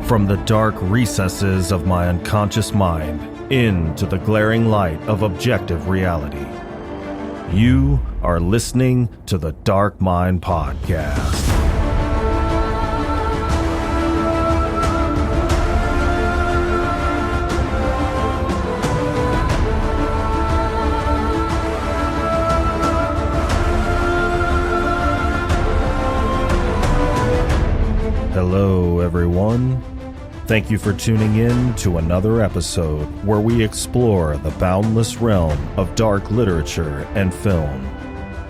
From the dark recesses of my unconscious mind into the glaring light of objective reality. You are listening to the Dark Mind Podcast. Hello, everyone. Thank you for tuning in to another episode where we explore the boundless realm of dark literature and film.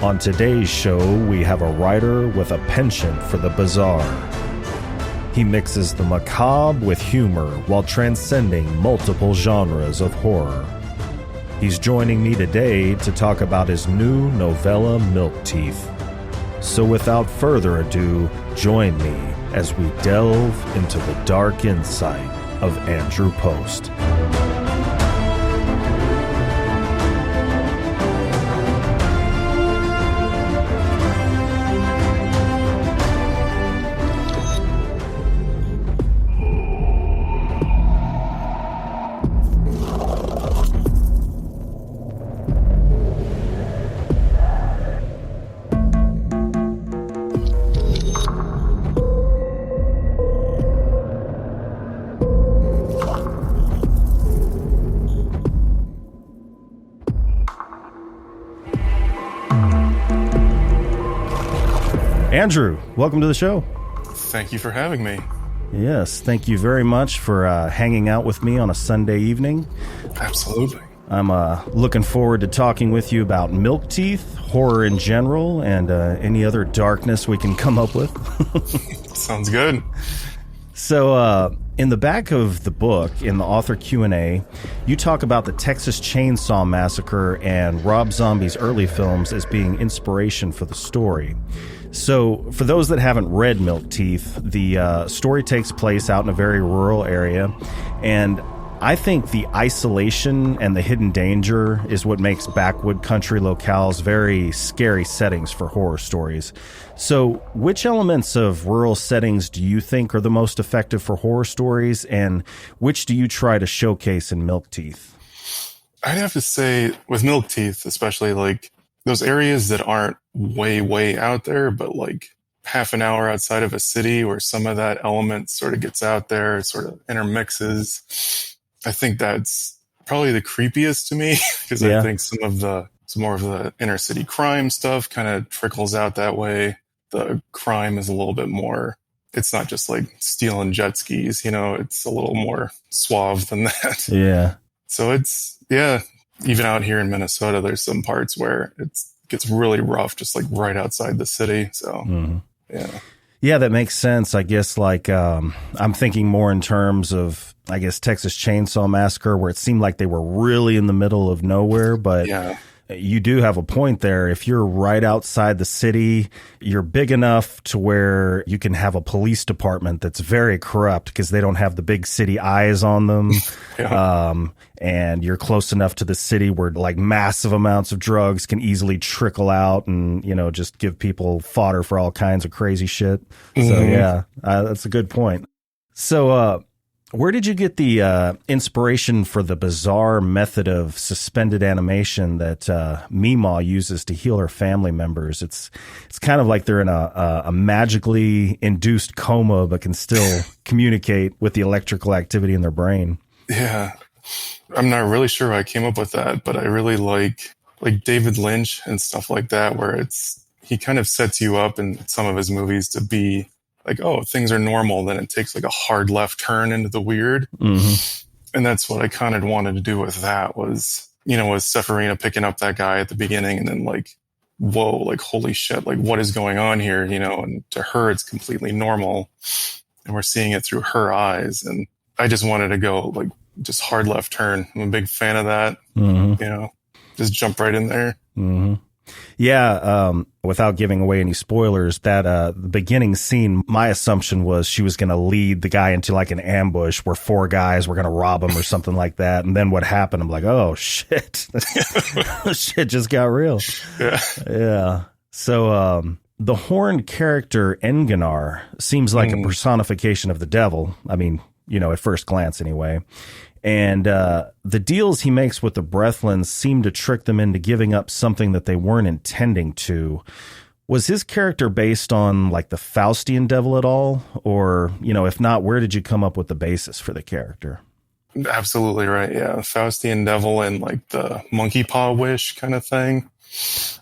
On today's show, we have a writer with a penchant for the bizarre. He mixes the macabre with humor while transcending multiple genres of horror. He's joining me today to talk about his new novella, Milk Teeth. So without further ado, join me as we delve into the dark insight of Andrew Post. Andrew, welcome to the show. Thank you for having me. Yes, thank you very much for hanging out with me on a Sunday evening. Absolutely. I'm looking forward to talking with you about Milk Teeth, horror in general, and any other darkness we can come up with. Sounds good. So, in the back of the book, in the author Q&A, you talk about the Texas Chainsaw Massacre and Rob Zombie's early films as being inspiration for the story. So, for those that haven't read Milk Teeth, the story takes place out in a very rural area, and I think the isolation and the hidden danger is what makes backwood country locales very scary settings for horror stories. So, which elements of rural settings do you think are the most effective for horror stories, and which do you try to showcase in Milk Teeth? I'd have to say, with Milk Teeth, especially, like, those areas that aren't way out there, but like half an hour outside of a city where some of that element sort of gets out there, it sort of intermixes. I think that's probably the creepiest to me because I think some more of the inner city crime stuff kind of trickles out that way. The crime is a little bit more, it's not just like stealing jet skis, it's a little more suave than that. Yeah. So it's, even out here in Minnesota, there's some parts where it gets really rough, just like right outside the city. So, Yeah, that makes sense. I guess like I'm thinking more in terms of, I guess, Texas Chainsaw Massacre, where it seemed like they were really in the middle of nowhere. But you do have a point there. If you're right outside the city, you're big enough to where you can have a police department that's very corrupt because they don't have the big city eyes on them. And you're close enough to the city where like massive amounts of drugs can easily trickle out and, just give people fodder for all kinds of crazy shit. So that's a good point. So, where did you get the inspiration for the bizarre method of suspended animation that Meemaw uses to heal her family members? It's kind of like they're in a magically induced coma, but can still communicate with the electrical activity in their brain. Yeah, I'm not really sure how I came up with that, but I really like David Lynch and stuff like that, where he kind of sets you up in some of his movies to be like, oh, things are normal. Then it takes like a hard left turn into the weird. Mm-hmm. And that's what I kind of wanted to do with that was, with Severina picking up that guy at the beginning and then like, whoa, like, holy shit, like what is going on here? And to her, it's completely normal and we're seeing it through her eyes. And I just wanted to go like just hard left turn. I'm a big fan of that, just jump right in there. Mm-hmm. Yeah, without giving away any spoilers, that the beginning scene, my assumption was she was going to lead the guy into like an ambush where four guys were going to rob him or something like that. And then what happened? I'm like, oh, shit. Shit just got real. Yeah. Yeah. So the horned character Enganar seems like a personification of the devil. I mean, at first glance anyway. And the deals he makes with the Breathlands seem to trick them into giving up something that they weren't intending to. Was his character based on like the Faustian devil at all? Or, if not, where did you come up with the basis for the character? Absolutely right. Yeah. Faustian devil and like the monkey paw wish kind of thing.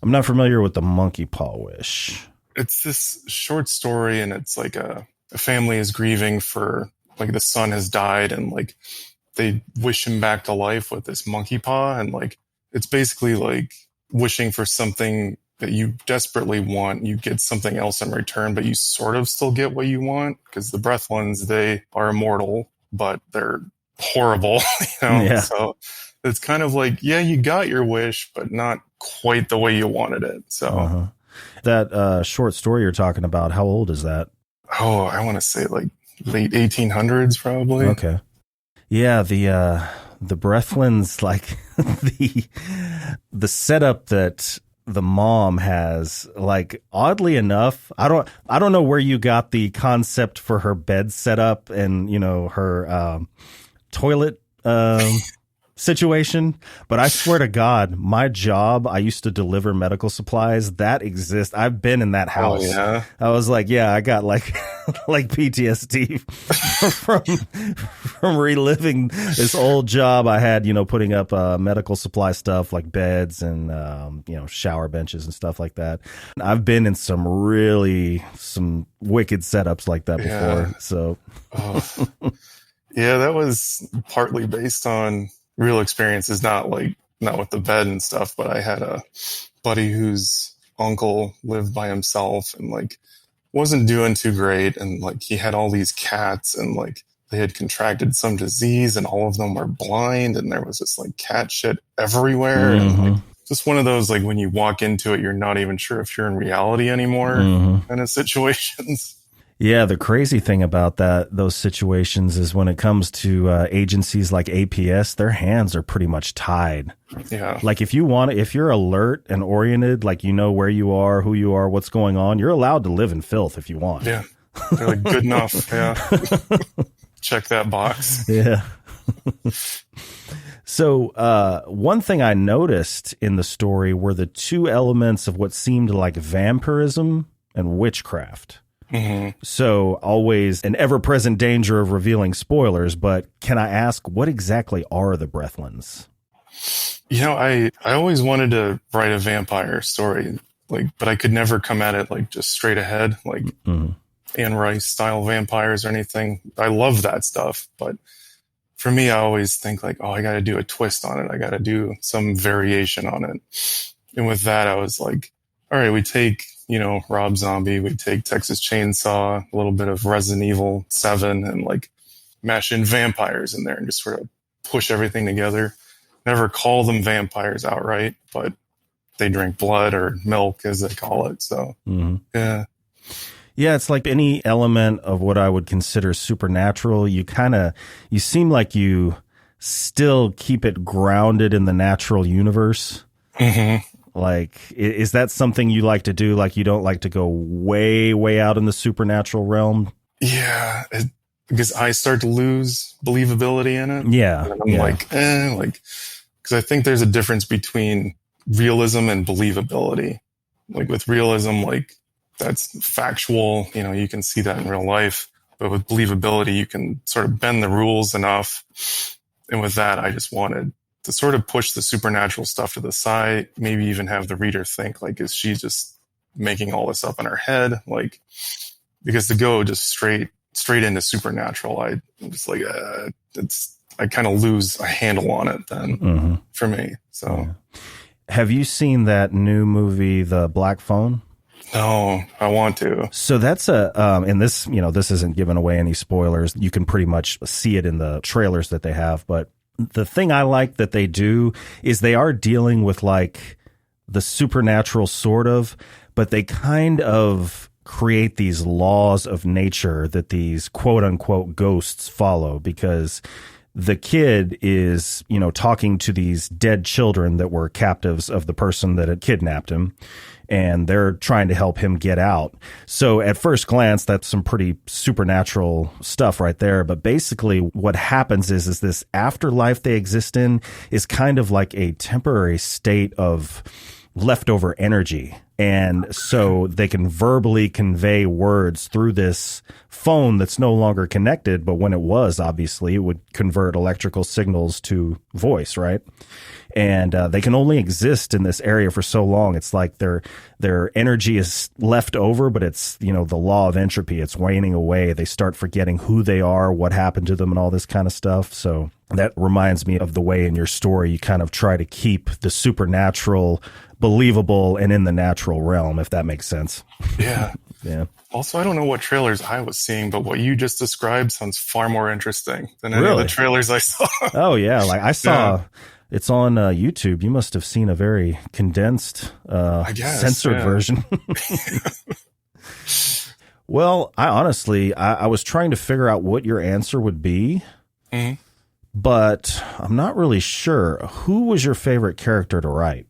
I'm not familiar with the monkey paw wish. It's this short story, and it's like a family is grieving for like the son has died, and like they wish him back to life with this monkey paw. And like, it's basically like wishing for something that you desperately want. You get something else in return, but you sort of still get what you want, because the Breathlands, they are immortal, but they're horrible, Yeah. So it's kind of like, yeah, you got your wish, but not quite the way you wanted it. So that short story you're talking about, how old is that? Oh, I want to say like late 1800s, probably. Okay. Yeah, the Breathlands, like the setup that the mom has, like, oddly enough, I don't know where you got the concept for her bed setup and her toilet situation, but I swear to God, my job, I used to deliver medical supplies that exist. I've been in that house. Oh, yeah. I was like, yeah, I got like like PTSD from reliving this old job I had, putting up medical supply stuff like beds and shower benches and stuff like that. I've been in some wicked setups like that before. So yeah, that was partly based on real experiences, not with the bed and stuff, but I had a buddy whose uncle lived by himself and like wasn't doing too great, and like he had all these cats, and like they had contracted some disease, and all of them were blind, and there was just like cat shit everywhere. And like just one of those, like, when you walk into it, you're not even sure if you're in reality anymore kind of situations. Yeah, the crazy thing about those situations is when it comes to agencies like APS, their hands are pretty much tied. Yeah. Like if you're alert and oriented, like where you are, who you are, what's going on, you're allowed to live in filth if you want. Yeah. They're like, good enough. Yeah. Check that box. Yeah. So one thing I noticed in the story were the two elements of what seemed like vampirism and witchcraft. So always an ever-present danger of revealing spoilers, but can I ask, what exactly are the Breathlands? I always wanted to write a vampire story, but I could never come at it like just straight ahead, like Anne Rice style vampires or anything. I love that stuff, but for me, I always think like, oh, I got to do a twist on it. I got to do some variation on it. And with that, I was like, all right, we take Rob Zombie, we take Texas Chainsaw, a little bit of Resident Evil 7, and like mash in vampires in there and just sort of push everything together. Never call them vampires outright, but they drink blood or milk, as they call it. So, yeah. Yeah, it's like any element of what I would consider supernatural. You seem like you still keep it grounded in the natural universe. Like, is that something you like to do? Like, you don't like to go way, way out in the supernatural realm? Yeah, because I start to lose believability in it. Yeah. And I'm because I think there's a difference between realism and believability. Like with realism, like that's factual, you can see that in real life. But with believability, you can sort of bend the rules enough. And with that, I just wanted to sort of push the supernatural stuff to the side, maybe even have the reader think, like, is she just making all this up in her head? Like, because to go just straight into supernatural, I'm just like, I kind of lose a handle on it then for me. So, have you seen that new movie, The Black Phone? No, I want to. So that's and this, this isn't giving away any spoilers. You can pretty much see it in the trailers that they have, but the thing I like that they do is they are dealing with like the supernatural sort of, but they kind of create these laws of nature that these quote unquote ghosts follow, because the kid is, talking to these dead children that were captives of the person that had kidnapped him. And they're trying to help him get out. So at first glance, that's some pretty supernatural stuff right there. But basically what happens is this afterlife they exist in is kind of like a temporary state of leftover energy. And so they can verbally convey words through this phone that's no longer connected. But when it was, obviously, it would convert electrical signals to voice, right? And they can only exist in this area for so long. It's like their energy is left over, but it's, the law of entropy. It's waning away. They start forgetting who they are, what happened to them, and all this kind of stuff. So that reminds me of the way in your story you kind of try to keep the supernatural believable and in the natural realm, if that makes sense. Yeah. Yeah. Also, I don't know what trailers I was seeing, but what you just described sounds far more interesting than any Really? of the trailers I saw. Oh, yeah. Like I saw, it's on YouTube. You must have seen a very condensed, censored version. Well, I honestly, I was trying to figure out what your answer would be, but I'm not really sure. Who was your favorite character to write?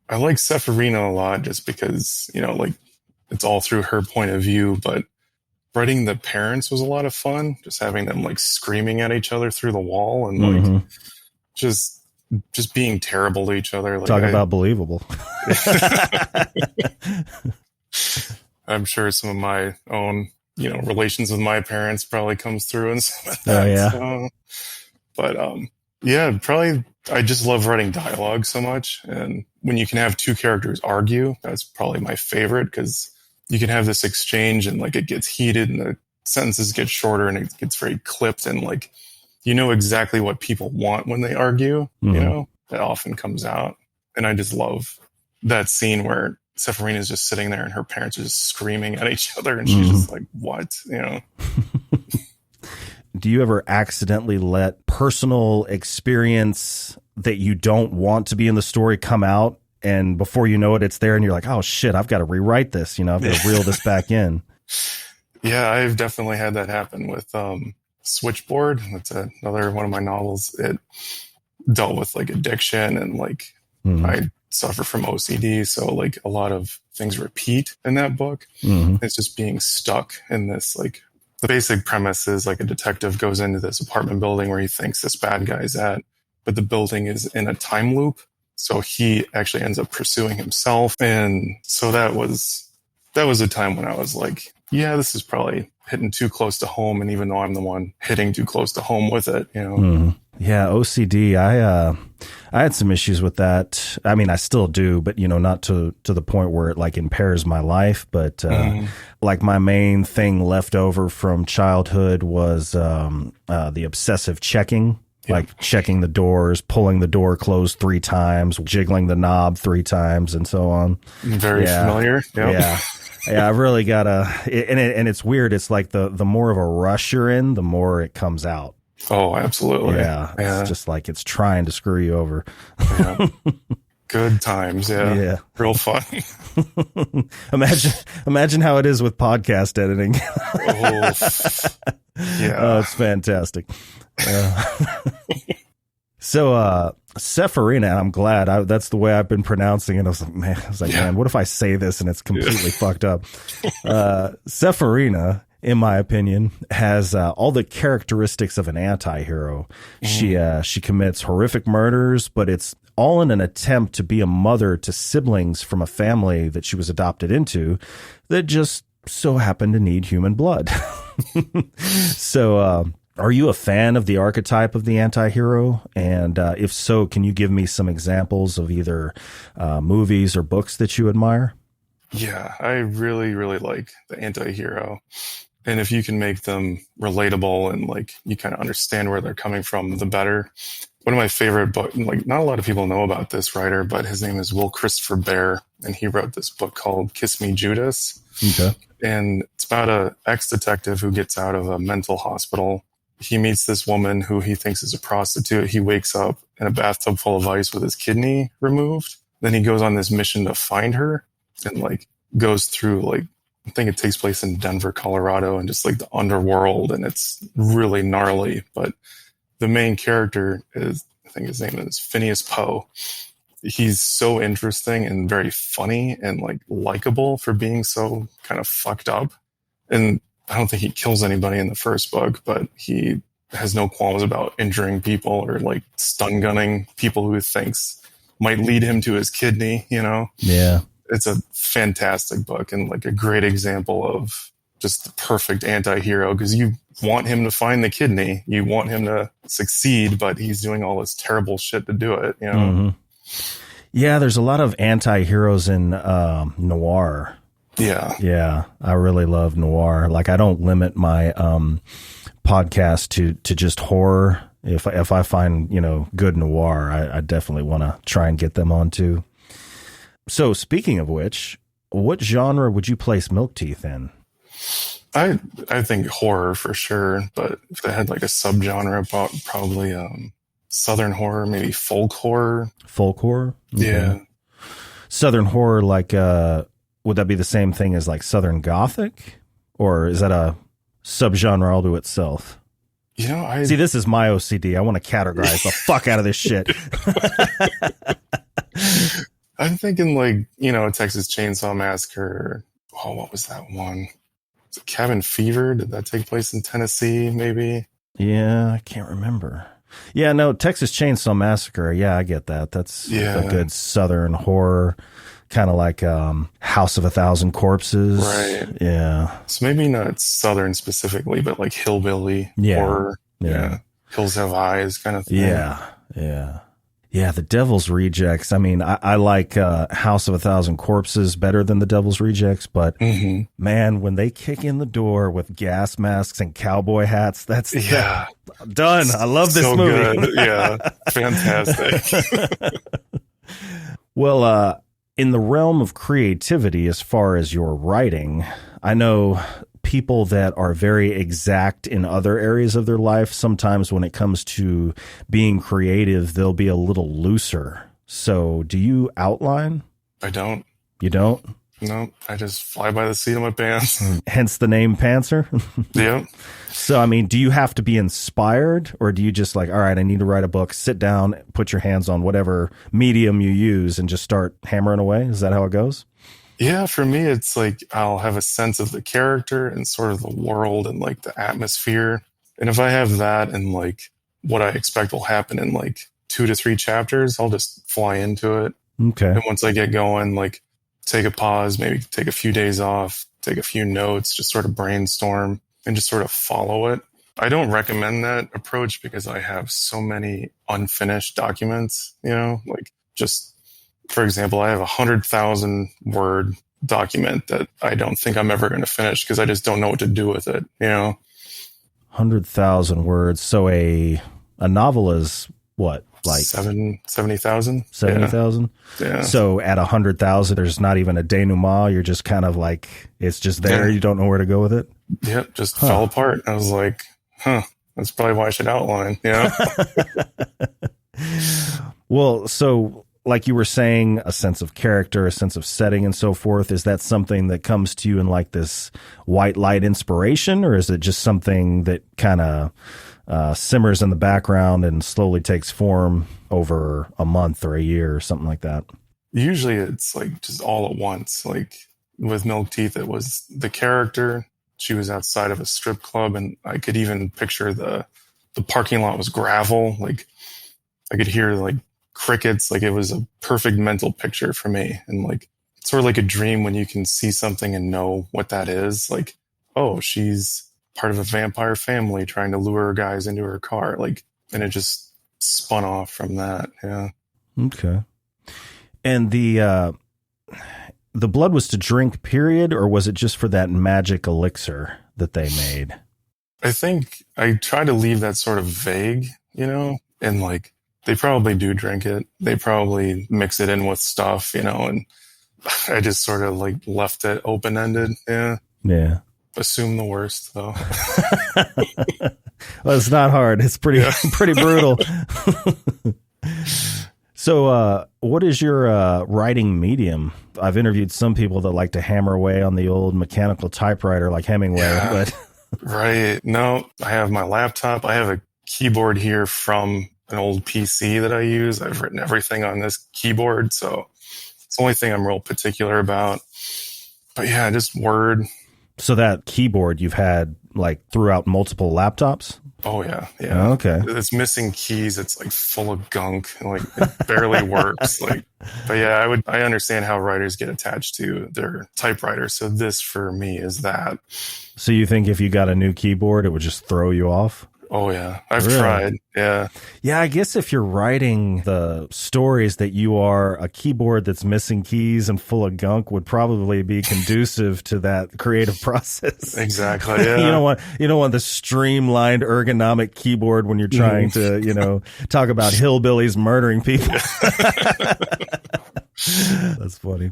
I like Sephirina a lot just because, it's all through her point of view, but writing the parents was a lot of fun. Just having them screaming at each other through the wall and just being terrible to each other. Talk about believable. I'm sure some of my own, relations with my parents probably comes through and some of that. Oh, yeah. So, but probably I just love writing dialogue so much. And when you can have two characters argue, that's probably my favorite because you can have this exchange and it gets heated and the sentences get shorter and it gets very clipped and exactly what people want when they argue, that often comes out. And I just love that scene where Sephirina is just sitting there and her parents are just screaming at each other and she's just like, what, Do you ever accidentally let personal experience that you don't want to be in the story come out? And before you know it, it's there and you're like, oh shit, I've got to rewrite this. I've got to reel this back in. Yeah, I've definitely had that happen with Switchboard. That's another one of my novels. It dealt with addiction and I suffer from OCD. So a lot of things repeat in that book. It's just being stuck in this the basic premise is a detective goes into this apartment building where he thinks this bad guy's at, but the building is in a time loop. So he actually ends up pursuing himself. And so that was a time when I was like, yeah, this is probably hitting too close to home. And even though I'm the one hitting too close to home with it, Yeah. OCD. I had some issues with that. I mean, I still do, but not to the point where it impairs my life. But my main thing left over from childhood was the obsessive checking. Checking the doors, pulling the door closed 3 times, jiggling the knob 3 times, and so on. Very familiar. Yep. Yeah. Yeah, I've really got and it's weird. It's the more of a rush you're in, the more it comes out. Oh, absolutely. Yeah. It's just it's trying to screw you over. Yeah. Good times. Yeah. Real fun. Imagine how it is with podcast editing. Yeah. It's fantastic. So, Sephirina, I'm glad that's the way I've been pronouncing it. I was like, man, what if I say this and it's completely fucked up? Sephirina, in my opinion, has all the characteristics of an anti-hero. She commits horrific murders, but it's all in an attempt to be a mother to siblings from a family that she was adopted into that just so happened to need human blood. So, are you a fan of the archetype of the anti-hero? And if so, can you give me some examples of either movies or books that you admire? Yeah, I really, really like the anti-hero. And if you can make them relatable and you kind of understand where they're coming from, the better. One of my favorite books, not a lot of people know about this writer, but his name is Will Christopher Bear. And he wrote this book called Kiss Me, Judas. Okay. And it's about a ex-detective who gets out of a mental hospital. He meets this woman who he thinks is a prostitute. He wakes up in a bathtub full of ice with his kidney removed. Then he goes on this mission to find her and goes through I think it takes place in Denver, Colorado, and just the underworld. And it's really gnarly, but the main character is, I think his name is Phineas Poe. He's so interesting and very funny and like likable for being so kind of fucked up. And I don't think he kills anybody in the first book, but he has no qualms about injuring people or like stun gunning people who he thinks might lead him to his kidney, you know? Yeah. It's a fantastic book and like a great example of just the perfect anti-hero, because you want him to find the kidney. You want him to succeed, but he's doing all this terrible shit to do it, you know? Mm-hmm. Yeah, there's a lot of anti-heroes in noir. Yeah. Yeah, I really love noir. Like, I don't limit my podcast to just horror. If I find, you know, good noir, I definitely want to try and get them on too. So, speaking of which, what genre would you place Milk Teeth in? I think horror for sure, but if they had like a subgenre, about probably Southern horror, maybe folk horror. Folk horror? Okay. Yeah. Southern horror, like, would that be the same thing as like Southern Gothic? Or is that a subgenre all to itself? You know, See, this is my OCD. I want to categorize the fuck out of this shit. I'm thinking like, you know, Texas Chainsaw Massacre. Oh, what was that one? Was it Cabin Fever? Did that take place in Tennessee, maybe? Yeah, I can't remember. Yeah, no, Texas Chainsaw Massacre. Yeah, I get that. That's a good Southern horror, kind of like House of a Thousand Corpses. Right. Yeah. So maybe not Southern specifically, but like hillbilly horror. Yeah. Hills Have Eyes kind of thing. Yeah. Yeah. Yeah, The Devil's Rejects. I mean, I like House of a Thousand Corpses better than The Devil's Rejects, but man, when they kick in the door with gas masks and cowboy hats, that's done. I love this movie. Good. Yeah, fantastic. Well, in the realm of creativity, as far as your writing, I know people that are very exact in other areas of their life, sometimes when it comes to being creative, they'll be a little looser. So do you outline? I don't. You don't? No, I just fly by the seat of my pants. Hence the name Pantser? Yep. So, I mean, do you have to be inspired, or do you just like, all right, I need to write a book, sit down, put your hands on whatever medium you use and just start hammering away? Is that how it goes? Yeah, for me, it's like I'll have a sense of the character and sort of the world and like the atmosphere. And if I have that and like what I expect will happen in like 2 to 3 chapters, I'll just fly into it. Okay. And once I get going, like take a pause, maybe take a few days off, take a few notes, just sort of brainstorm and just sort of follow it. I don't recommend that approach because I have so many unfinished documents, you know, like just, for example, I have 100,000 word document that I don't think I'm ever going to finish because I just don't know what to do with it, you know? 100,000 words. So a novel is what? Like 70,000? 70,000? Yeah. So at 100,000, there's not even a denouement. You're just kind of like, it's just there. You don't know where to go with it. Yep. Just fell apart. I was like, that's probably why I should outline, you know? Well, so like you were saying, a sense of character, a sense of setting and so forth. Is that something that comes to you in like this white light inspiration, or is it just something that kind of simmers in the background and slowly takes form over a month or a year or something like that? Usually it's like just all at once. Like with Milk Teeth, it was the character. She was outside of a strip club and I could even picture the parking lot was gravel. Like I could hear like crickets. Like it was a perfect mental picture for me. And like, it's sort of like a dream when you can see something and know what that is. Like, oh, she's part of a vampire family trying to lure guys into her car. Like, and it just spun off from that. Yeah. Okay. And the blood was to drink, period, or was it just for that magic elixir that they made? I think I try to leave that sort of vague, you know, and like, they probably do drink it. They probably mix it in with stuff, you know, and I just sort of like left it open-ended. Yeah. Yeah. Assume the worst, though. Well, it's not hard. It's pretty brutal. So, what is your writing medium? I've interviewed some people that like to hammer away on the old mechanical typewriter like Hemingway. But Right. No, I have my laptop. I have a keyboard here from an old PC that I use. I've written everything on this keyboard, so it's the only thing I'm real particular about. But yeah, just Word. So that keyboard you've had like throughout multiple laptops? Oh yeah, yeah. Oh, okay. It's missing keys. It's like full of gunk. Like it barely works. Like, but yeah, I understand how writers get attached to their typewriter. So this for me is that. So you think if you got a new keyboard, it would just throw you off? Oh yeah, I've tried. Yeah. Yeah, I guess if you're writing the stories that you are, a keyboard that's missing keys and full of gunk would probably be conducive to that creative process. Exactly. Yeah. You don't want the streamlined ergonomic keyboard when you're trying to, talk about hillbillies murdering people. That's funny.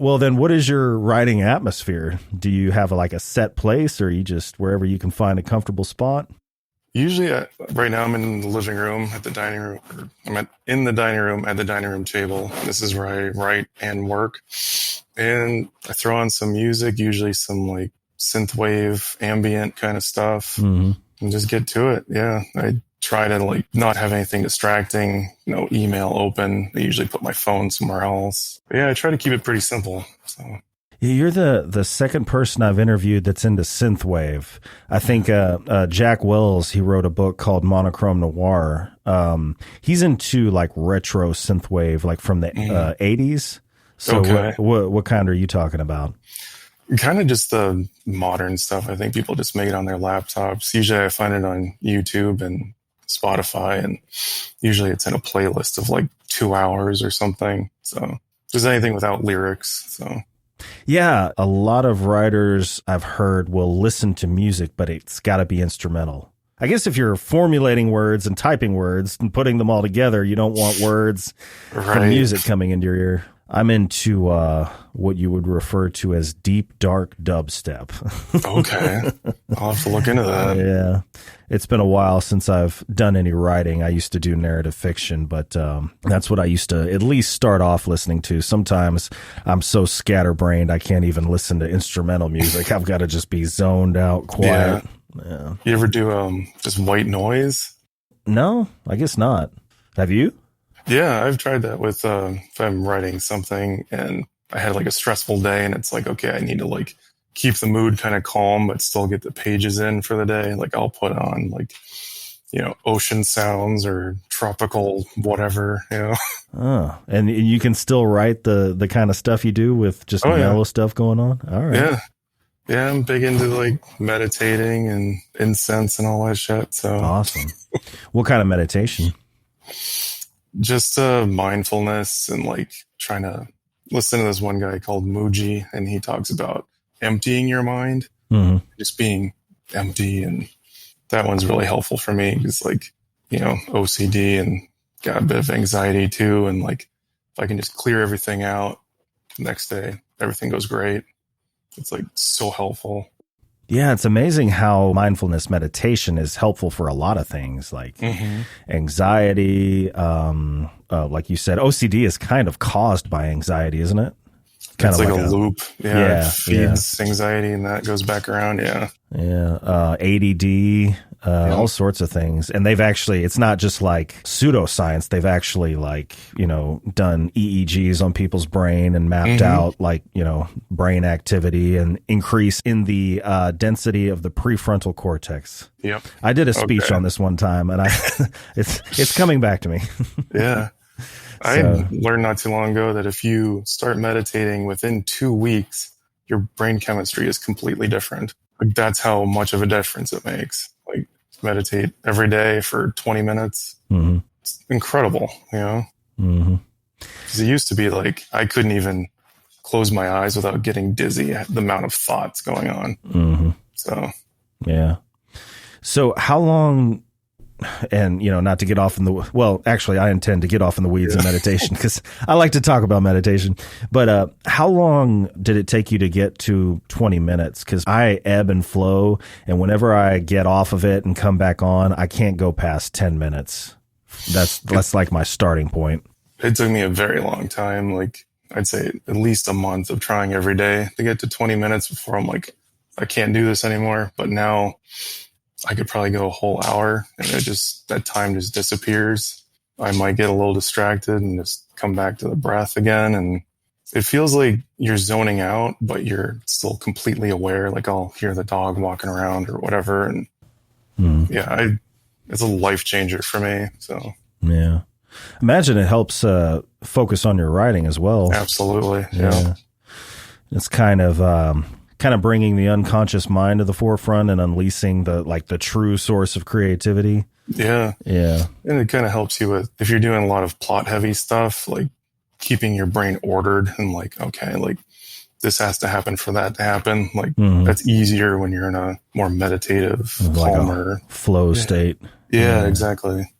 Well, then what is your writing atmosphere? Do you have like a set place, or are you just wherever you can find a comfortable spot? Usually, right now I'm in the living room at the dining room. In the dining room at the dining room table. This is where I write and work. And I throw on some music, usually some like synthwave, ambient kind of stuff, and just get to it. Yeah, I try to like not have anything distracting, no email open. I usually put my phone somewhere else. But yeah, I try to keep it pretty simple. So you're the second person I've interviewed that's into synthwave. I think Jack Wells, he wrote a book called Monochrome Noir. He's into like retro synthwave, like from the 80s. So okay. What kind are you talking about? Kind of just the modern stuff. I think people just make it on their laptops. Usually I find it on YouTube and Spotify, and usually it's in a playlist of like 2 hours or something. So just anything without lyrics. So yeah, a lot of writers I've heard will listen to music, but it's got to be instrumental. I guess if you're formulating words and typing words and putting them all together, you don't want words from music coming into your ear. I'm into what you would refer to as deep, dark dubstep. Okay. I'll have to look into that. Yeah. It's been a while since I've done any writing. I used to do narrative fiction, but that's what I used to at least start off listening to. Sometimes I'm so scatterbrained I can't even listen to instrumental music. I've got to just be zoned out, quiet. Yeah. You ever do just white noise? No, I guess not. Have you? Yeah, I've tried that with if I'm writing something and I had like a stressful day and it's like, okay, I need to like keep the mood kind of calm but still get the pages in for the day. Like I'll put on like, ocean sounds or tropical whatever, Oh, and you can still write the kind of stuff you do with just mellow stuff going on? All right. Yeah. Yeah, I'm big into like meditating and incense and all that shit. So awesome. What kind of meditation? Just mindfulness and like trying to listen to this one guy called Muji, and he talks about emptying your mind, just being empty. And that one's really helpful for me because like, OCD and got a bit of anxiety too. And like, if I can just clear everything out the next day, everything goes great. It's like so helpful. Yeah, it's amazing how mindfulness meditation is helpful for a lot of things like anxiety. Like you said, OCD is kind of caused by anxiety, isn't it? Kind of like a loop. Yeah, it feeds anxiety and that goes back around. Yeah. Yeah. ADD, all sorts of things. And they've actually, it's not just like pseudoscience. They've actually like, done EEGs on people's brain and mapped out like, brain activity and increase in the density of the prefrontal cortex. Yep. I did a speech on this one time and it's coming back to me. Yeah. I learned not too long ago that if you start meditating within 2 weeks, your brain chemistry is completely different. Like that's how much of a difference it makes. Like meditate every day for 20 minutes. It's incredible, Because it used to be like I couldn't even close my eyes without getting dizzy at the amount of thoughts going on. So, yeah. So how long... And, not to get off in actually, I intend to get off in the weeds in meditation because I like to talk about meditation. But how long did it take you to get to 20 minutes? Because I ebb and flow. And whenever I get off of it and come back on, I can't go past 10 minutes. That's like my starting point. It took me a very long time. Like I'd say at least a month of trying every day to get to 20 minutes before I'm like, I can't do this anymore. But now I could probably go a whole hour, and that time just disappears. I might get a little distracted and just come back to the breath again. And it feels like you're zoning out, but you're still completely aware. Like I'll hear the dog walking around or whatever. And it's a life changer for me. So, yeah. Imagine it helps focus on your writing as well. Absolutely. Yeah. It's kind of bringing the unconscious mind to the forefront and unleashing the true source of creativity. Yeah. Yeah. And it kind of helps you with, if you're doing a lot of plot heavy stuff, like keeping your brain ordered and like, okay, like this has to happen for that to happen. Like that's easier when you're in a more meditative, calmer flow state. Yeah, exactly.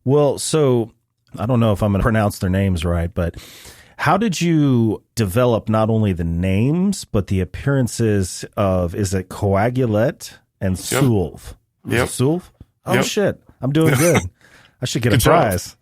Well, so I don't know if I'm going to pronounce their names right, but how did you develop not only the names, but the appearances of, is it Coagulette and Sulv? Yep. Sulv? Oh, shit. I'm doing good. I should get a prize.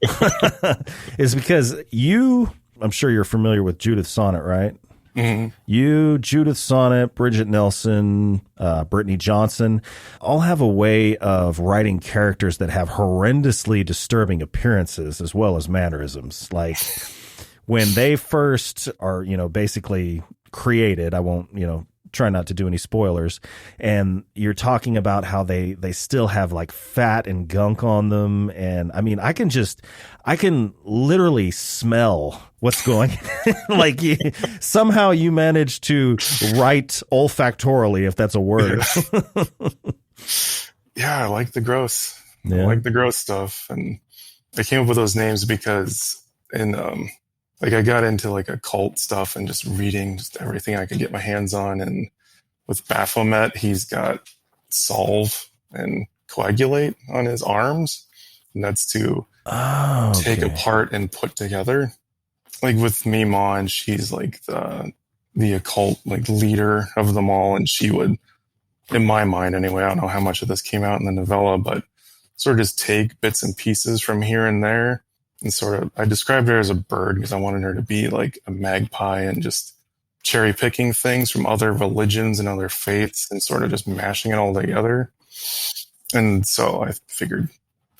It's because I'm sure you're familiar with Judith Sonnet, right? Mm-hmm. You, Judith Sonnet, Bridget Nelson, Brittany Johnson, all have a way of writing characters that have horrendously disturbing appearances as well as mannerisms. Like when they first are, basically created, I won't, try not to do any spoilers, and you're talking about how they still have like fat and gunk on them, and I mean I can literally smell what's going like somehow you manage to write olfactorily, if that's a word. Yeah, I like the gross. I like the gross stuff, and I came up with those names because I got into like occult stuff and just reading just everything I could get my hands on. And with Baphomet, he's got solve and coagulate on his arms. And that's to take apart and put together. Like with Mima, and she's like the occult like leader of them all. And she would, in my mind anyway, I don't know how much of this came out in the novella, but sort of just take bits and pieces from here and there. And sort of, I described her as a bird because I wanted her to be like a magpie and just cherry picking things from other religions and other faiths and sort of just mashing it all together. And so I figured,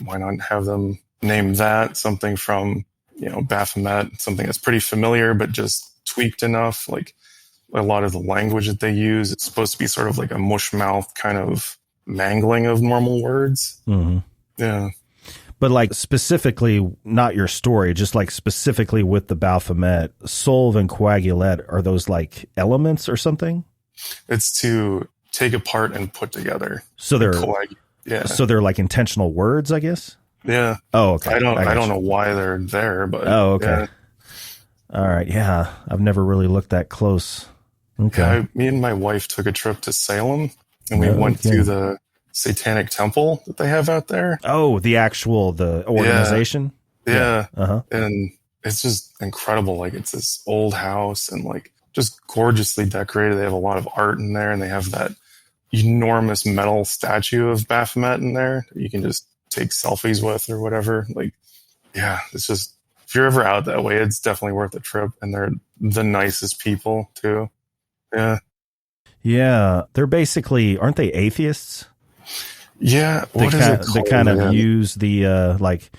why not have them name that something from, Baphomet, something that's pretty familiar, but just tweaked enough. Like a lot of the language that they use, it's supposed to be sort of like a mush mouth kind of mangling of normal words. Mm-hmm. Yeah. But like specifically, not your story, just like specifically with the Baphomet, Solve and Coagulette, are those like elements or something? It's to take apart and put together. So they're like intentional words, I guess? Yeah. Oh, okay. I don't know why they're there, but oh, okay. Yeah. All right. Yeah. I've never really looked that close. Okay. Yeah, me and my wife took a trip to Salem, and we went to the Satanic Temple that they have out there. Oh, the organization? Yeah. Uh-huh. And it's just incredible. Like it's this old house and like just gorgeously decorated. They have a lot of art in there, and they have that enormous metal statue of Baphomet in there that you can just take selfies with or whatever. Like, yeah, it's just, if you're ever out that way, it's definitely worth a trip. And they're the nicest people too. Yeah. Yeah. They're basically, aren't they atheists? Yeah, they kind of use the like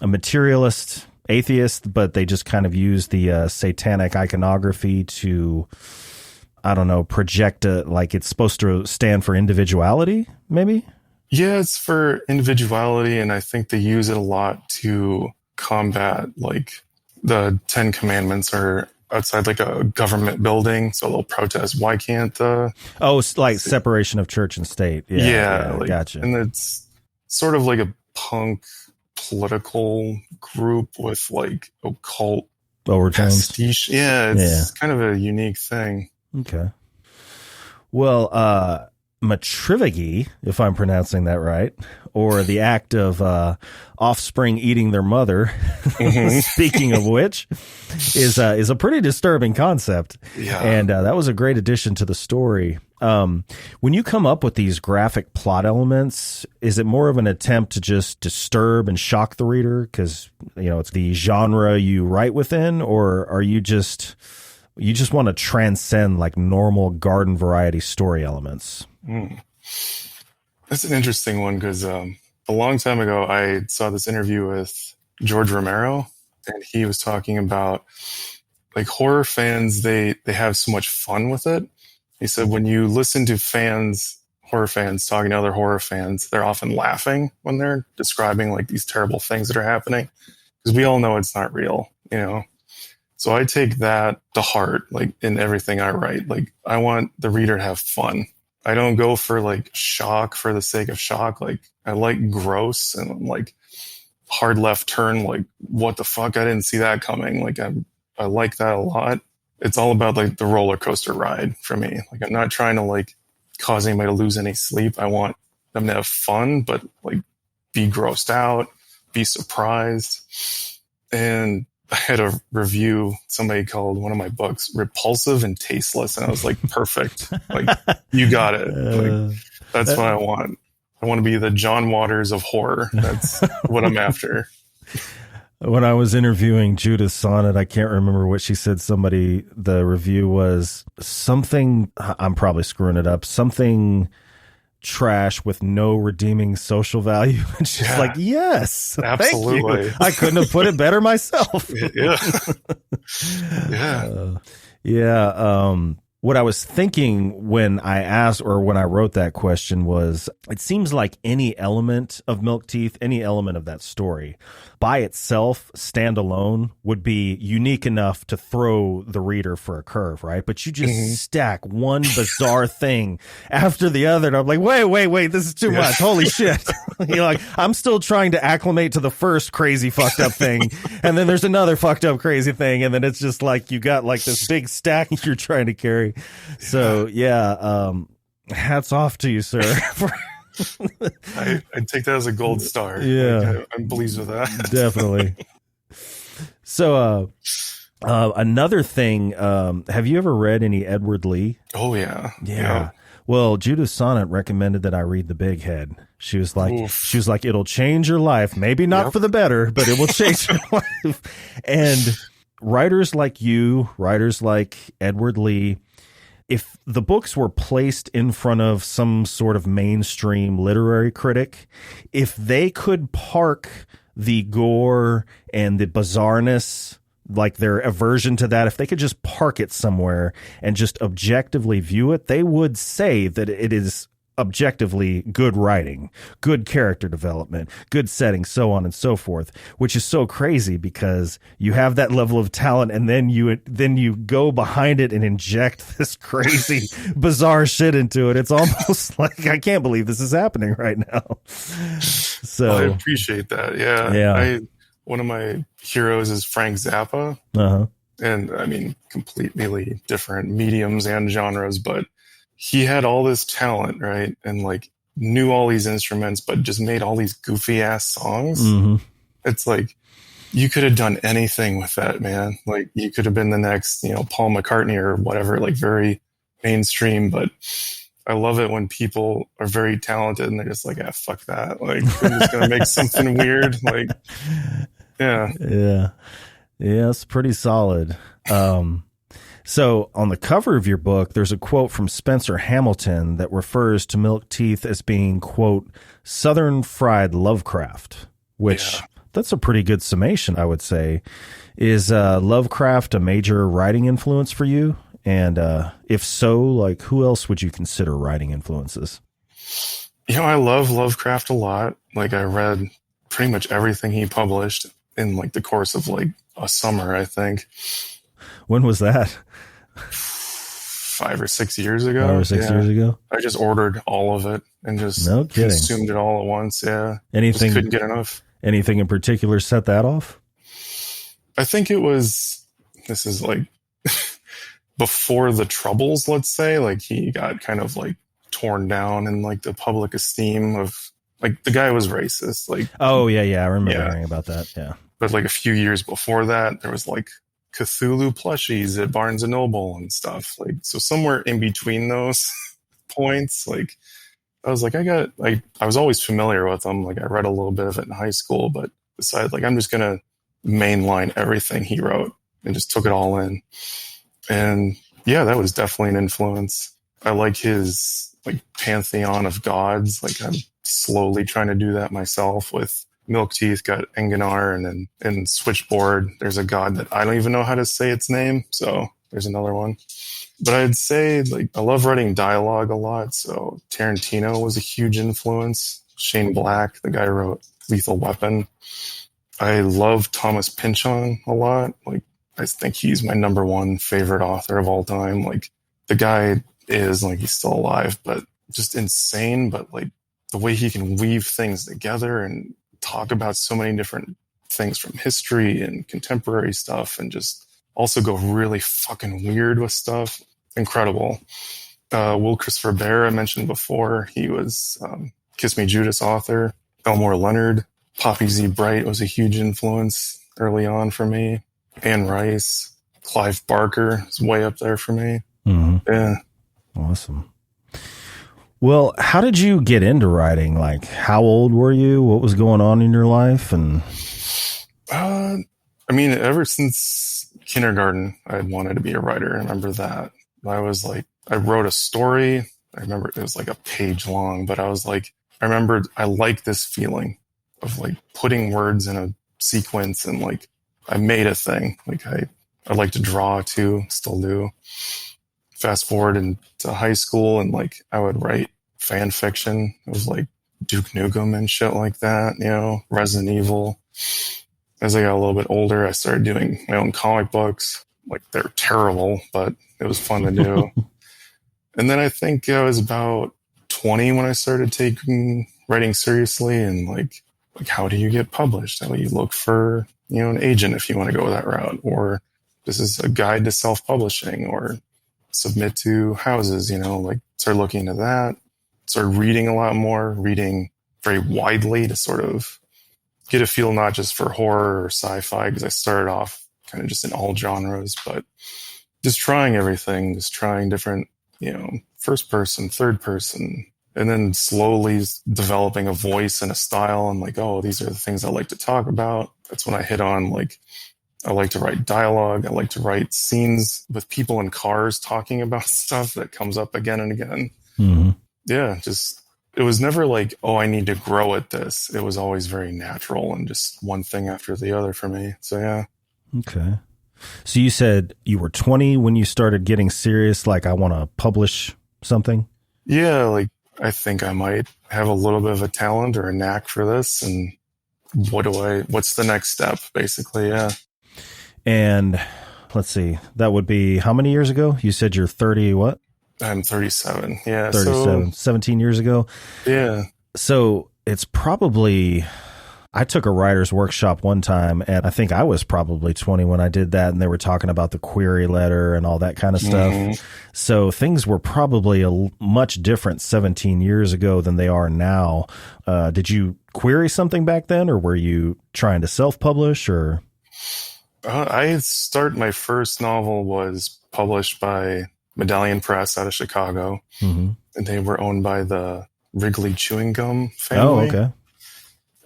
a materialist atheist, but they just kind of use the satanic iconography to, I don't know, project like it's supposed to stand for individuality, maybe? Yeah, it's for individuality, and I think they use it a lot to combat like the 10 Commandments are outside like a government building, so they'll protest. Why can't it's like separation of church and state? Yeah, like, gotcha. And it's sort of like a punk political group with like occult overtones. Pastiche. Yeah, it's kind of a unique thing. Okay. Well, Matrivigi, if I'm pronouncing that right, or the act of offspring eating their mother, speaking of which, is a pretty disturbing concept. Yeah. And that was a great addition to the story. When you come up with these graphic plot elements, is it more of an attempt to just disturb and shock the reader because, it's the genre you write within, or are you just want to transcend like normal garden variety story elements? That's an interesting one because a long time ago, I saw this interview with George Romero, and he was talking about like horror fans, they have so much fun with it. He said when you listen to horror fans talking to other horror fans, they're often laughing when they're describing like these terrible things that are happening because we all know it's not real, you know? So I take that to heart, like in everything I write. Like I want the reader to have fun. I don't go for like shock for the sake of shock. Like I like gross and like hard left turn. Like what the fuck? I didn't see that coming. Like I like that a lot. It's all about like the roller coaster ride for me. Like I'm not trying to like cause anybody to lose any sleep. I want them to have fun, but like be grossed out, be surprised. And I had a review, somebody called one of my books repulsive and tasteless. And I was like, perfect. Like, you got it. Like, that's what I want. I want to be the John Waters of horror. That's what I'm after. When I was interviewing Judith Sonnet, I can't remember what she said. The review was something, I'm probably screwing it up, something trash with no redeeming social value. And she's like, yes, absolutely. Thank you. I couldn't have put it better myself. Yeah. What I was thinking when I asked or when I wrote that question was, it seems like any element of Milk Teeth, any element of that story by itself, standalone, would be unique enough to throw the reader for a curve, right? But you just stack one bizarre thing after the other. And I'm like, wait, this is too much. Holy shit. You're like, I'm still trying to acclimate to the first crazy fucked up thing. And then there's another fucked up crazy thing. And then it's just like, you got like this big stack you're trying to carry. So hats off to you, sir. I take that as a gold star. Yeah, like, I'm pleased with that. Definitely. So another thing, have you ever read any Edward Lee? Oh yeah. Well, Judith Sonnet recommended that I read The Big Head. She was like, it'll change your life. Maybe not for the better, but it will change your life. And writers like you, writers like Edward Lee, if the books were placed in front of some sort of mainstream literary critic, if they could park the gore and the bizarreness, like their aversion to that, if they could just park it somewhere and just objectively view it, they would say that it is objectively good writing, good character development, good setting, so on and so forth, which is so crazy because you have that level of talent and then you go behind it and inject this crazy bizarre shit into it. It's almost like I can't believe this is happening right now. So I appreciate that. Yeah. One of my heroes is Frank Zappa. And I mean, completely different mediums and genres, but he had all this talent, right? And like knew all these instruments, but just made all these goofy ass songs. It's like, you could have done anything with that, man. Like you could have been the next, Paul McCartney or whatever, like very mainstream. But I love it when people are very talented and they're just like, fuck that. Like I'm just going to make something weird. Like, yeah, it's pretty solid. So on the cover of your book, there's a quote from Spencer Hamilton that refers to Milk Teeth as being, quote, Southern fried Lovecraft, which that's a pretty good summation, I would say. Is Lovecraft a major writing influence for you? And if so, like who else would you consider writing influences? I love Lovecraft a lot. Like I read pretty much everything he published in like the course of like a summer, I think. When was that? 5 or 6 years ago. 5 or 6 years ago? I just ordered all of it and just consumed it all at once. Yeah. Anything? Just couldn't get enough. Anything in particular set that off? I think this is like before the Troubles, let's say. Like he got kind of like torn down in like the public esteem of like the guy was racist. Like, oh yeah. I remember hearing about that. Yeah. But like a few years before that, there was like Cthulhu plushies at Barnes and Noble and stuff. Like, so somewhere in between those points, like I was like, I was always familiar with them. Like I read a little bit of it in high school, but decided like, I'm just going to mainline everything he wrote and just took it all in. And yeah, that was definitely an influence. I like his like pantheon of gods. Like I'm slowly trying to do that myself with Milk Teeth, got Enginar, and then in Switchboard, there's a god that I don't even know how to say its name. So there's another one. But I'd say like I love writing dialogue a lot. So Tarantino was a huge influence. Shane Black, the guy who wrote Lethal Weapon. I love Thomas Pynchon a lot. Like I think he's my number one favorite author of all time. Like the guy is like he's still alive, but just insane. But like the way he can weave things together and talk about so many different things from history and contemporary stuff, and just also go really fucking weird with stuff. Incredible. Will Christopher Bear, I mentioned before, he was Kiss Me Judas author. Elmore Leonard, Poppy Z. Bright was a huge influence early on for me. Anne Rice, Clive Barker is way up there for me. Mm-hmm. Yeah. Awesome. Well, how did you get into writing? Like, how old were you? What was going on in your life? And I mean, ever since kindergarten, I had wanted to be a writer. I remember that. I was like, I wrote a story. I remember it was like a page long, but I was like, I remembered I like this feeling of like putting words in a sequence, and like I made a thing. Like I like to draw too, still do. Fast forward into high school, and like I would write fan fiction. It was like Duke Nukem and shit like that, you know, Resident Evil. As I got a little bit older, I started doing my own comic books. Like they're terrible, but it was fun to do. And then I think I was about 20 when I started taking writing seriously, and like how do you get published? How do you look for, you know, an agent if you want to go that route, or this is a guide to self-publishing, or submit to houses, you know, like started looking into that, started reading a lot more, reading very widely to sort of get a feel not just for horror or sci-fi, because I started off kind of just in all genres, but just trying everything, just trying different, you know, first person, third person, and then slowly developing a voice and a style, and like, oh, these are the things I like to talk about. That's when I hit on like, I like to write dialogue. I like to write scenes with people in cars talking about stuff that comes up again and again. mm-hmm. Yeah, just, it was never like, oh, I need to grow at this. It was always very natural and just one thing after the other for me. So, yeah. Okay. So you said you were 20 when you started getting serious, like I want to publish something? Yeah, like I think I might have a little bit of a talent or a knack for this. And what's the next step, basically? Yeah. And let's see, that would be how many years ago? You said you're 30, what? I'm 37. Yeah. 37, 17 years ago. Yeah. So it's probably, I took a writer's workshop one time, and I think I was probably 20 when I did that. And they were talking about the query letter and all that kind of stuff. Mm-hmm. So things were probably much different 17 years ago than they are now. Did you query something back then, or were you trying to self-publish, or? My first novel was published by Medallion Press out of Chicago. Mm-hmm. And they were owned by the Wrigley Chewing Gum family. Oh, okay.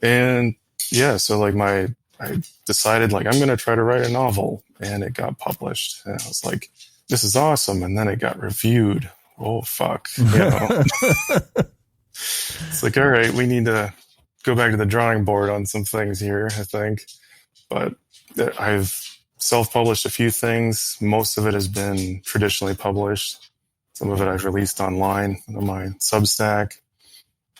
And yeah, so like I decided like, I'm going to try to write a novel, and it got published. And I was like, this is awesome. And then it got reviewed. Oh, fuck. You know? It's like, all right, we need to go back to the drawing board on some things here, I think. But I've self-published a few things. Most of it has been traditionally published. Some of it I've released online on my Substack.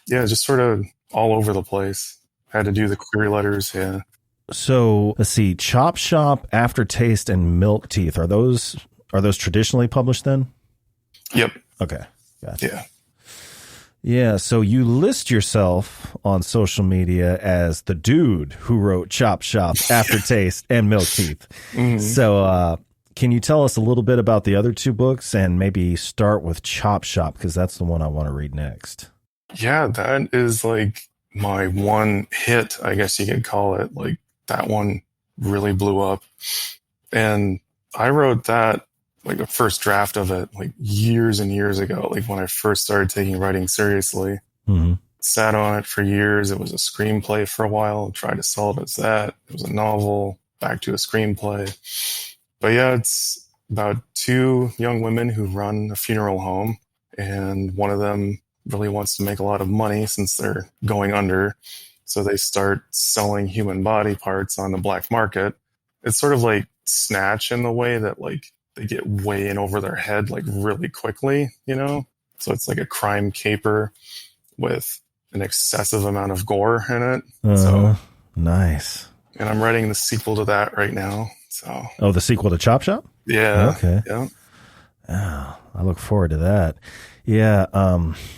Yeah, just sort of all over the place. Had to do the query letters, yeah. So let's see, Chop Shop, Aftertaste, and Milk Teeth. Are those traditionally published then? Yep. Okay. Gotcha. Yeah. Yeah, so you list yourself on social media as the dude who wrote Chop Shop, Aftertaste, and Milk Teeth. Mm-hmm. So can you tell us a little bit about the other two books, and maybe start with Chop Shop, because that's the one I want to read next. Yeah, that is like my one hit, I guess you could call it. Like that one really blew up. And I wrote that, like the first draft of it, like years and years ago, like when I first started taking writing seriously. Mm-hmm. Sat on it for years. It was a screenplay for a while, tried to sell it as that. It was a novel, back to a screenplay. But yeah, it's about two young women who run a funeral home, and one of them really wants to make a lot of money since they're going under. So they start selling human body parts on the black market. It's sort of like Snatch in the way that like they get way in over their head like really quickly, you know? So it's like a crime caper with an excessive amount of gore in it. So nice. And I'm writing the sequel to that right now. So the sequel to Chop Shop? Yeah. Okay. Yeah. Oh, I look forward to that. Yeah.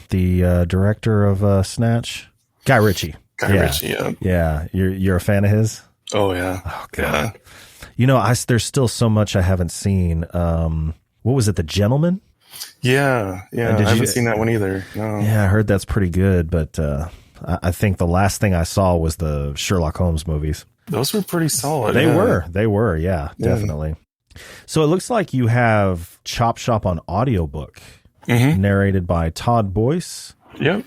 The director of Snatch, Guy Ritchie. Ritchie, yeah. Yeah. You're a fan of his? Oh yeah. Oh God. Yeah. You know, there's still so much I haven't seen. What was it, The Gentleman? Yeah. I haven't seen that one either. No. Yeah, I heard that's pretty good, but I think the last thing I saw was the Sherlock Holmes movies. Those were pretty solid. They were. Yeah, definitely. So it looks like you have Chop Shop on audiobook, narrated by Todd Boyce. Yep.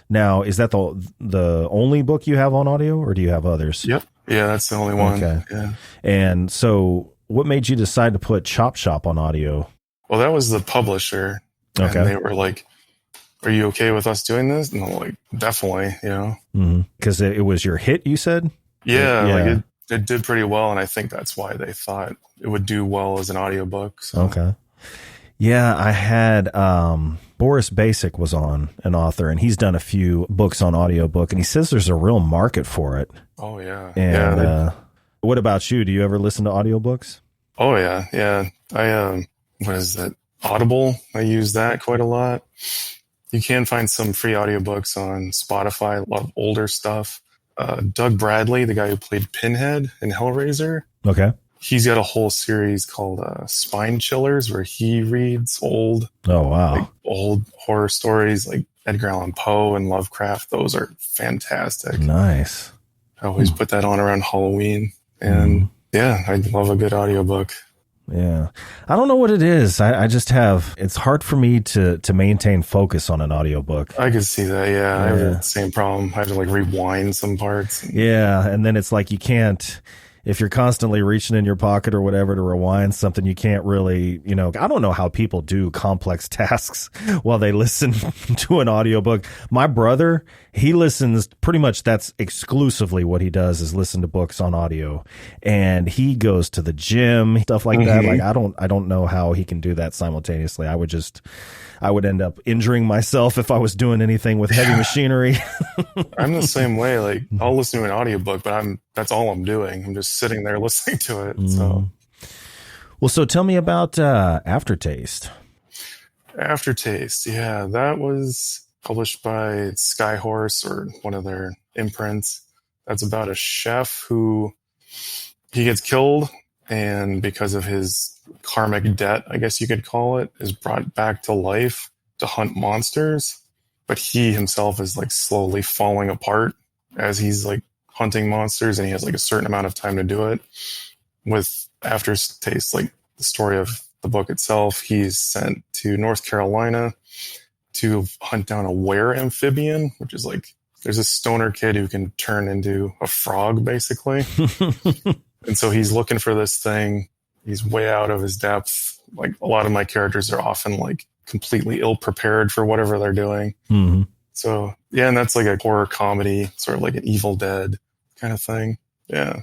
Now, is that the only book you have on audio, or do you have others? Yep. Yeah, that's the only one. Okay. Yeah. And so what made you decide to put Chop Shop on audio? Well, that was the publisher. Okay. And they were like, are you okay with us doing this? And I'm like, definitely, you know. Because it was your hit, you said? Yeah. Like it did pretty well. And I think that's why they thought it would do well as an audiobook. So. Okay. Yeah, I had Boris Basic was on, an author, and he's done a few books on audiobook, and he says there's a real market for it. Oh, yeah. And what about you? Do you ever listen to audiobooks? Oh, yeah. Yeah. What is that? Audible. I use that quite a lot. You can find some free audiobooks on Spotify, a lot of older stuff. Doug Bradley, the guy who played Pinhead in Hellraiser. Okay. He's got a whole series called Spine Chillers, where he reads old horror stories like Edgar Allan Poe and Lovecraft. Those are fantastic. Nice. I always put that on around Halloween. And yeah, I love a good audiobook. Yeah. I don't know what it is. I just have, it's hard for me to maintain focus on an audiobook. I could see that. Yeah. I have the same problem. I have to like rewind some parts. Yeah. And then it's like you can't, if you're constantly reaching in your pocket or whatever to rewind something, you can't really, you know, I don't know how people do complex tasks while they listen to an audiobook. My brother, he listens pretty much, that's exclusively what he does, is listen to books on audio. And he goes to the gym, stuff like that. Like I don't know how he can do that simultaneously. I would end up injuring myself if I was doing anything with heavy machinery. I'm the same way. Like I'll listen to an audiobook, but that's all I'm doing. I'm just sitting there listening to it. So, well, so tell me about Aftertaste. Aftertaste. Yeah, that was published by Skyhorse, or one of their imprints. That's about a chef who he gets killed, and because of his karmic debt, I guess you could call it, is brought back to life to hunt monsters. But he himself is like slowly falling apart as he's like hunting monsters, and he has like a certain amount of time to do it. With Aftertaste, like the story of the book itself, he's sent to North Carolina to hunt down a were-amphibian, which is like, there's a stoner kid who can turn into a frog, basically. And so he's looking for this thing. He's way out of his depth. Like a lot of my characters are often like completely ill-prepared for whatever they're doing. So yeah, and that's like a horror comedy, sort of like an Evil Dead kind of thing. Yeah.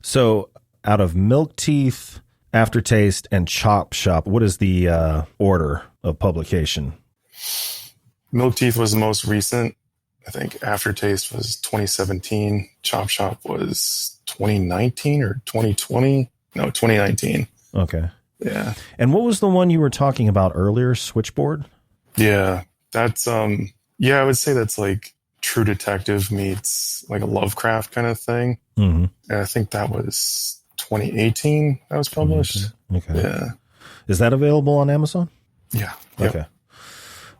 So out of Milk Teeth, Aftertaste, and Chop Shop, what is the order of publication? Milk Teeth was the most recent. I think Aftertaste was 2017. Chop Shop was 2019 or 2020. No, 2019. Okay. Yeah. And what was the one you were talking about earlier, Switchboard? Yeah. That's, I would say that's like True Detective meets like a Lovecraft kind of thing. And I think that was 2018 that was published. Okay. Yeah. Is that available on Amazon? Yeah. Okay.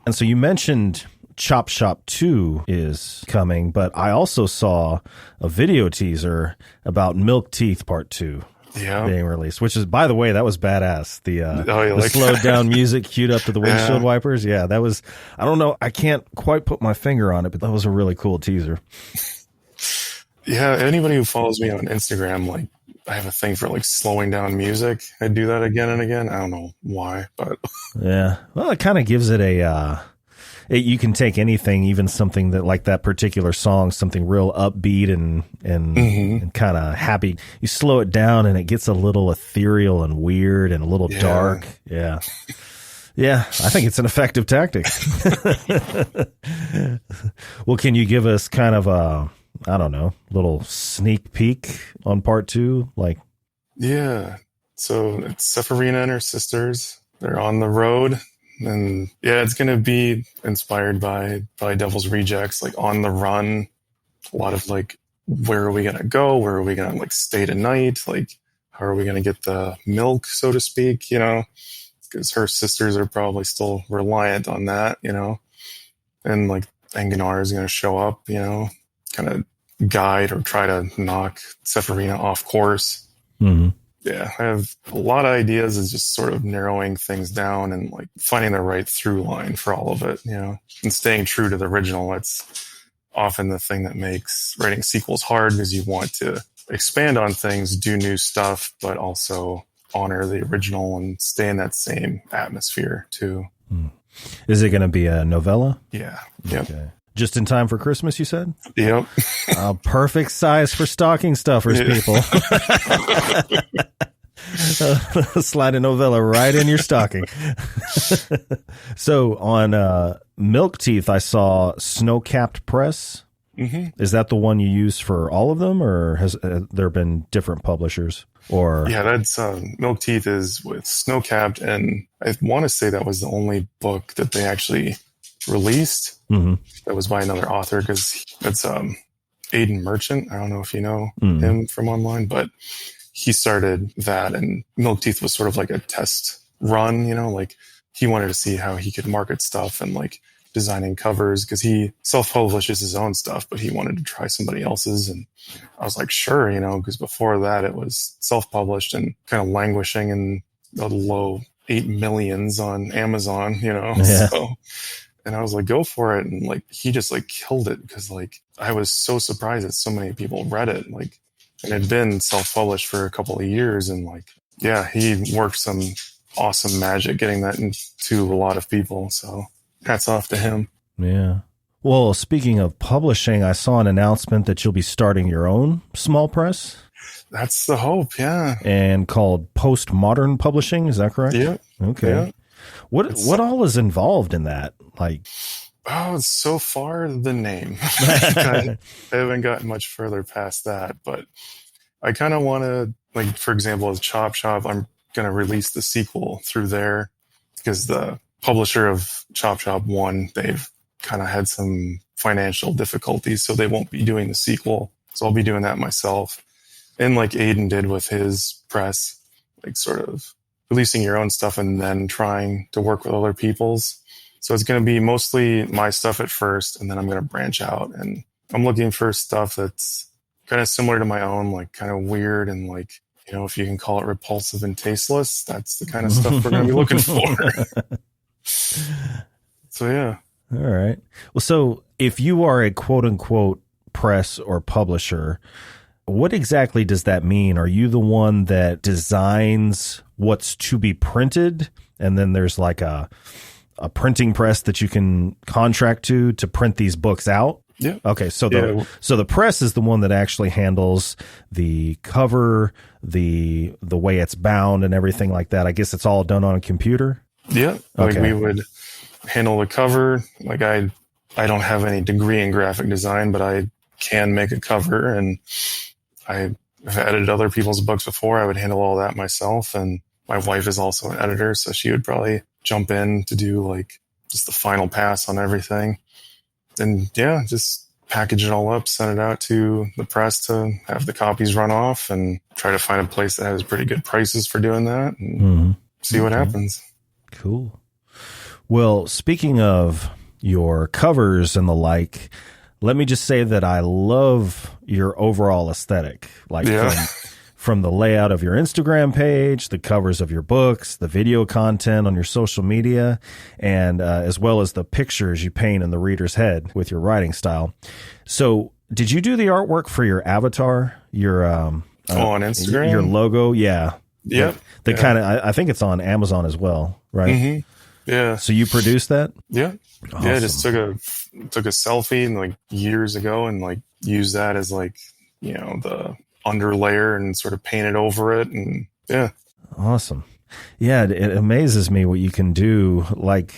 And so you mentioned Chop Shop 2 is coming, but I also saw a video teaser about Milk Teeth Part 2 being released, which is, by the way, that was badass. The slowed down music queued up to the windshield wipers. Yeah, that was, I don't know, I can't quite put my finger on it, but that was a really cool teaser. Yeah, anybody who follows me on Instagram, like I have a thing for like slowing down music. I do that again and again. I don't know why, but Yeah. Well, it kind of gives it a, you can take anything, even something that like that particular song, something real upbeat and kind of happy. You slow it down and it gets a little ethereal and weird and a little dark. Yeah. Yeah, I think it's an effective tactic. Well, can you give us kind of a, I don't know, little sneak peek on part 2? Like, yeah. So it's Sephirina and her sisters. They're on the road. And yeah, it's going to be inspired by Devil's Rejects, like on the run. A lot of like, where are we going to go? Where are we going to like stay tonight? Like, how are we going to get the milk, so to speak, you know? Because her sisters are probably still reliant on that, you know? And like Enganar is going to show up, you know, kind of guide or try to knock Sephirina off course. mm-hmm. Yeah, I have a lot of ideas. Is just sort of narrowing things down and like finding the right through line for all of it, you know, and staying true to the original. It's often the thing that makes writing sequels hard, because you want to expand on things, do new stuff, but also honor the original and stay in that same atmosphere too. Is it going to be a novella? Yeah. Yep. Okay. Just in time for Christmas, you said? Yep. Perfect size for stocking stuffers, people. Slide a novella right in your stocking. So on Milk Teeth, I saw Snow-Capped Press. Mm-hmm. Is that the one you use for all of them, or has there been different publishers? Or yeah, that's Milk Teeth is with Snow-Capped, and I want to say that was the only book that they actually released. Mm-hmm. That was by another author, because that's Aidan Merchant. I don't know if you know him from online, but he started that, and Milk Teeth was sort of like a test run, you know, like he wanted to see how he could market stuff and like designing covers, because he self-publishes his own stuff, but he wanted to try somebody else's. And I was like, sure, you know, because before that it was self-published and kind of languishing in the low 8 millions on Amazon, you know. Yeah. So, and I was like, go for it. And like, he just like killed it, because like I was so surprised that so many people read it. Like, and it had been self-published for a couple of years. And like, yeah, he worked some awesome magic getting that into a lot of people. So hats off to him. Yeah. Well, speaking of publishing, I saw an announcement that you'll be starting your own small press. That's the hope, yeah. And called Postmodern Publishing, is that correct? Yeah. Okay. Yeah. What all is involved in that? Like, oh, so far the name. I haven't gotten much further past that, but I kind of want to, like, for example, as Chop Shop, I'm going to release the sequel through there, because the publisher of Chop Shop 1, they've kind of had some financial difficulties, so they won't be doing the sequel. So I'll be doing that myself. And like Aidan did with his press, like sort of releasing your own stuff and then trying to work with other people's. So it's going to be mostly my stuff at first, and then I'm going to branch out. And I'm looking for stuff that's kind of similar to my own, like kind of weird and like, you know, if you can call it repulsive and tasteless, that's the kind of stuff we're going to be looking for. So, yeah. All right. Well, so if you are a quote unquote press or publisher, what exactly does that mean? Are you the one that designs what's to be printed, and then there's like a printing press that you can contract to print these books out? Yeah. Okay. So the press is the one that actually handles the cover, the way it's bound and everything like that. I guess it's all done on a computer. Yeah. Like we would handle the cover. Like I don't have any degree in graphic design, but I can make a cover, and I've edited other people's books before. I would handle all that myself. And my wife is also an editor, so she would probably jump in to do like just the final pass on everything. And yeah, just package it all up, send it out to the press to have the copies run off, and try to find a place that has pretty good prices for doing that, and see what happens. Cool. Well, speaking of your covers and the like, let me just say that I love your overall aesthetic. Like from the layout of your Instagram page, the covers of your books, the video content on your social media, and as well as the pictures you paint in the reader's head with your writing style. So Did you do the artwork for your avatar? Your on Instagram? Your logo? Yeah. Yep. The kind of, I think it's on Amazon as well, right? Mm-hmm. Yeah. So you produced that? Yeah. Awesome. Yeah. I just took a selfie and like years ago and like used that as like, the underlayer and sort of painted over it. And yeah. Awesome. Yeah. It amazes me what you can do. Like,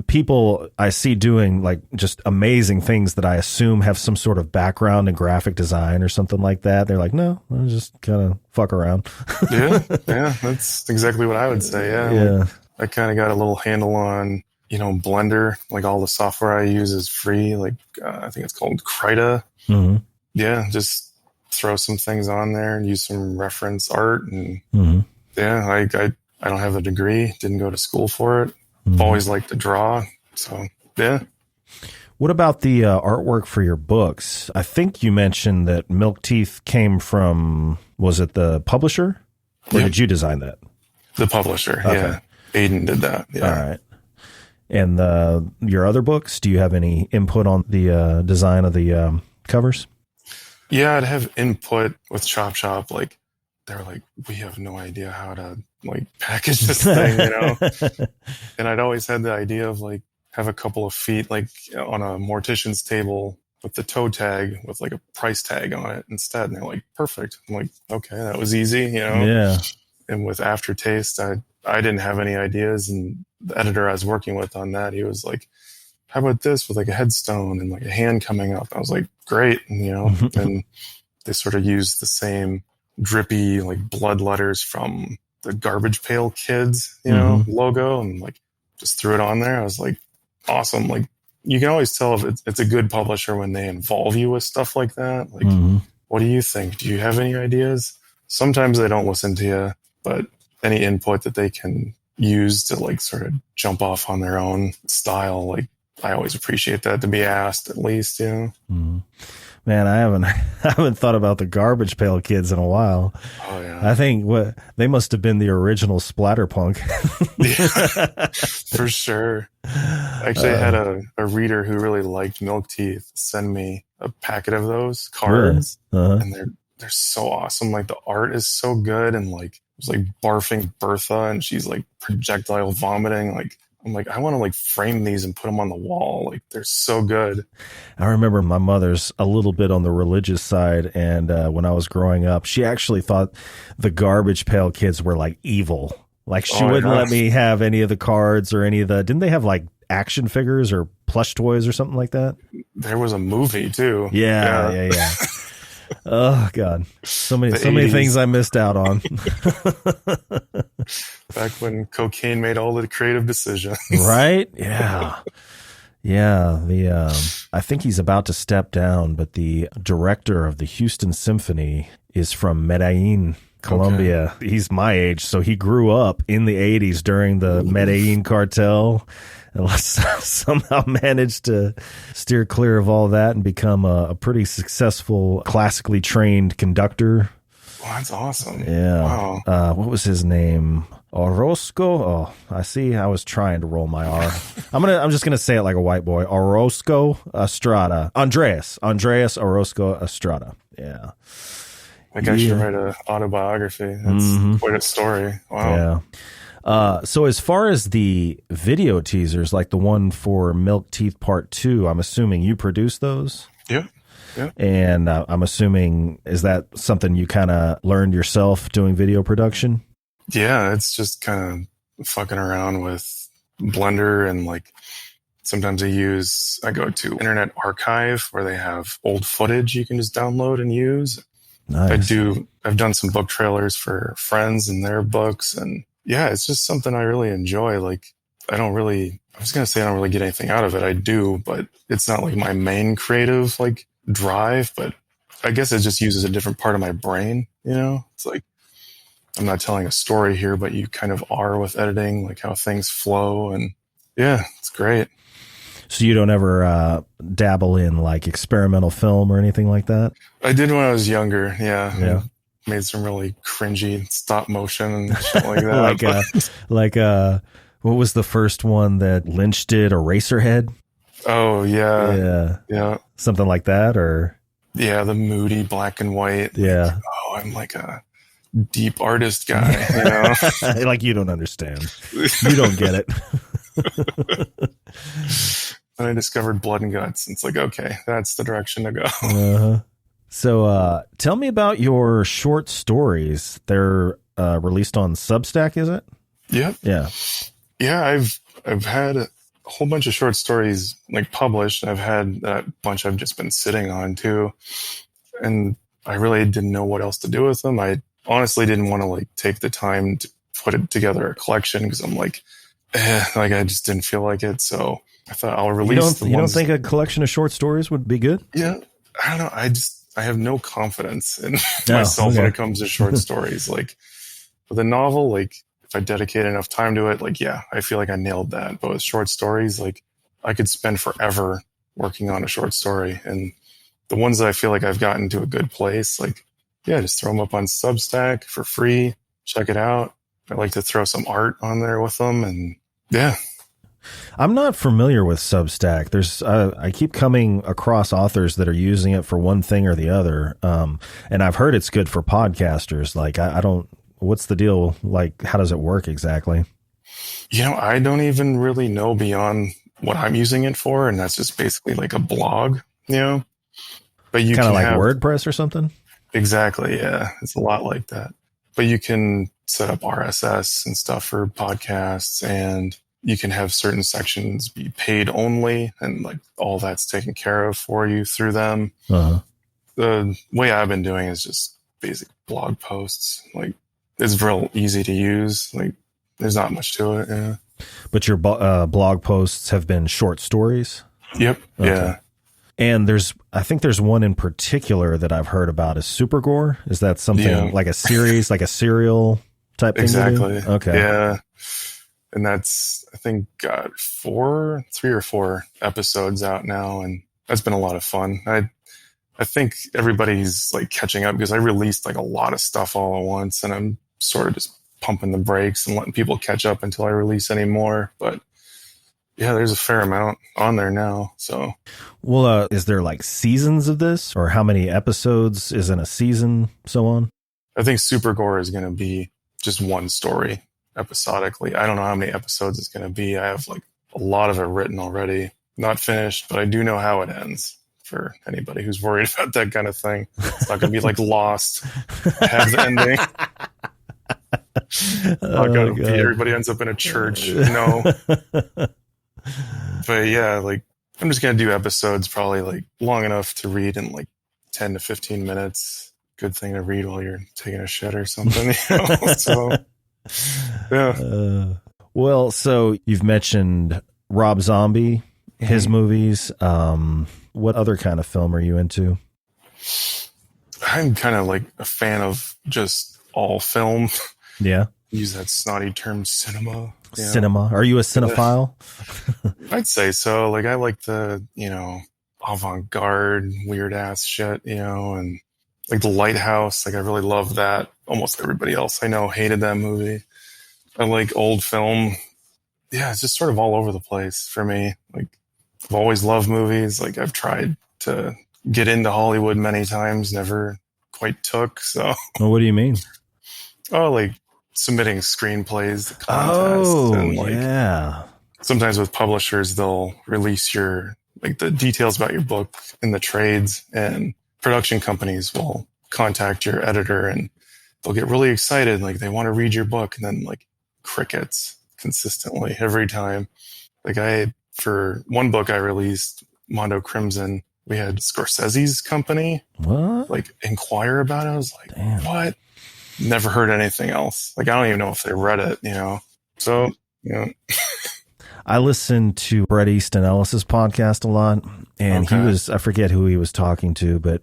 people I see doing like just amazing things that I assume have some sort of background in graphic design or something like that. They're like, no, I'll just kind of fuck around. Yeah, that's exactly what I would say. Yeah. Like, I kind of got a little handle on, Blender. Like all the software I use is free. Like I think it's called Krita. Mm-hmm. Yeah, just throw some things on there and use some reference art. And yeah, I don't have a degree, didn't go to school for it. Always liked to draw. So, yeah. What about the artwork for your books? I think you mentioned that Milk Teeth came from, was it the publisher? Or did you design that? The publisher, yeah. Aiden did that. Yeah. All right. And your other books, do you have any input on the design of the covers? Yeah, I'd have input with Chop Shop. Like, they were like, we have no idea how to like package this thing, And I'd always had the idea of like have a couple of feet like on a mortician's table with the toe tag with like a price tag on it instead. And they're like, perfect. I'm like, okay, that was easy, Yeah. And with Aftertaste, I didn't have any ideas. And the editor I was working with on that, he was like, how about this with like a headstone and like a hand coming up? I was like, great. And, and they sort of used the same drippy like blood letters from the Garbage Pail Kids, logo, and like just threw it on there. I was like, awesome. Like you can always tell if it's a good publisher when they involve you with stuff like that. Like, what do you think? Do you have any ideas? Sometimes they don't listen to you, but any input that they can use to like sort of jump off on their own style, like I always appreciate that to be asked at least, Man, I haven't thought about the Garbage Pail Kids in a while. Oh yeah, I think they must have been the original Splatterpunk. Yeah, for sure. Actually, I had a reader who really liked Milk Teeth send me a packet of those cards, and they're so awesome. Like the art is so good, and like it was like barfing Bertha, and she's like projectile vomiting, like. I'm like, I want to like frame these and put them on the wall. Like they're so good. I remember my mother's a little bit on the religious side. And when I was growing up, she actually thought the Garbage Pail Kids were like evil. Like she wouldn't let me have any of the cards or any of didn't they have like action figures or plush toys or something like that? There was a movie too. Yeah. Oh God. So many things I missed out on. Back when cocaine made all the creative decisions. Right? Yeah. Yeah. I think he's about to step down, but the director of the Houston Symphony is from Medellin, Colombia. Okay. He's my age, so he grew up in the 80s during the Medellin cartel. And somehow managed to steer clear of all that and become a pretty successful, classically trained conductor. Well, that's awesome. Yeah. Wow. What was his name? Orozco. Oh, I see. I was trying to roll my R. I'm just gonna say it like a white boy. Orozco Estrada. Andreas Orozco Estrada. Yeah. That guy should write an autobiography. That's quite a story. Wow. Yeah. So as far as the video teasers, like the one for Milk Teeth Part 2, I'm assuming you produced those? Yeah. And I'm assuming, is that something you kind of learned yourself doing video production? Yeah, it's just kind of fucking around with Blender, and like sometimes I go to Internet Archive where they have old footage you can just download and use. Nice. I've done some book trailers for friends and their books, and yeah, it's just something I really enjoy. Like, I don't really get anything out of it. I do, but it's not like my main creative, like, drive, but I guess it just uses a different part of my brain, It's like, I'm not telling a story here, but you kind of are with editing, like how things flow, and yeah, it's great. So you don't ever dabble in, like, experimental film or anything like that? I did when I was younger, yeah. Made some really cringy stop motion and shit like that. What was the first one that Lynch did? Eraserhead? Oh, yeah. Yeah. Yeah. Something like that, or? Yeah, the moody black and white. Yeah. Like, oh, I'm like a deep artist guy, you know? Like, you don't understand. You don't get it. And I discovered Blood and Guts. It's like, okay, that's the direction to go. Uh-huh. So tell me about your short stories. They're released on Substack, is it? Yep. Yeah. Yeah, I've had a whole bunch of short stories like published. I've had a bunch I've just been sitting on too. And I really didn't know what else to do with them. I honestly didn't want to like take the time to put it together a collection because I'm like, like I just didn't feel like it. So I thought I'll release You don't think a collection of short stories would be good? Yeah. I don't know. I have no confidence in myself when it comes to short stories. Like with a novel, like if I dedicate enough time to it, like, yeah, I feel like I nailed that. But with short stories, like I could spend forever working on a short story. And the ones that I feel like I've gotten to a good place, like, yeah, just throw them up on Substack for free. Check it out. I like to throw some art on there with them. And yeah. I'm not familiar with Substack. There's I keep coming across authors that are using it for one thing or the other. And I've heard it's good for podcasters. Like, I don't, what's the deal? Like, how does it work exactly? You know, I don't even really know beyond what I'm using it for. And that's just basically like a blog, you know, but you kind of like WordPress or something. Exactly. Yeah. It's a lot like that, but you can set up RSS and stuff for podcasts, and you can have certain sections be paid only, and like all that's taken care of for you through them. Uh-huh. The way I've been doing is just basic blog posts. Like it's real easy to use. Like there's not much to it. Yeah. But your blog posts have been short stories? Yep. Okay. Yeah. And I think there's one in particular that I've heard about is Supergore. Is that something like a series, like a serial type thing? Exactly. Okay. Yeah. And that's, I think, got 3 or 4 episodes out now. And that's been a lot of fun. I think everybody's like catching up because I released like a lot of stuff all at once, and I'm sort of just pumping the brakes and letting people catch up until I release any more. But yeah, there's a fair amount on there now. So, well, is there like seasons of this, or how many episodes is in a season, so on? I think Supergore is going to be just one story episodically. I don't know how many episodes it's going to be. I have like a lot of it written already, not finished, but I do know how it ends for anybody who's worried about that kind of thing. It's not going to be like Lost. I have the ending. Not going to be everybody ends up in a church. No. But yeah, like I'm just going to do episodes probably like long enough to read in like 10 to 15 minutes. Good thing to read while you're taking a shit or something. You know? So, yeah. Well, so you've mentioned Rob Zombie, his movies. What other kind of film are you into? I'm kind of like a fan of just all film. Yeah. Use that snotty term, cinema. Cinema. Are you a cinephile? I'd say so. Like I like the, avant-garde, weird ass shit, and like The Lighthouse. Like I really love that. Almost everybody else I know hated that movie. I like old film. Yeah, it's just sort of all over the place for me. Like I've always loved movies. Like I've tried to get into Hollywood many times, never quite took. So well, what do you mean? Oh, like submitting screenplays to contests. And like, yeah. Sometimes with publishers, they'll release the details about your book in the trades, and production companies will contact your editor and they'll get really excited. Like they want to read your book, and then like crickets consistently every time. Like for one book I released, Mondo Crimson, we had Scorsese's company like inquire about it. I was like, damn. What? Never heard anything else. Like, I don't even know if they read it, So, I listened to Bret Easton Ellis's podcast a lot, and I forget who he was talking to, but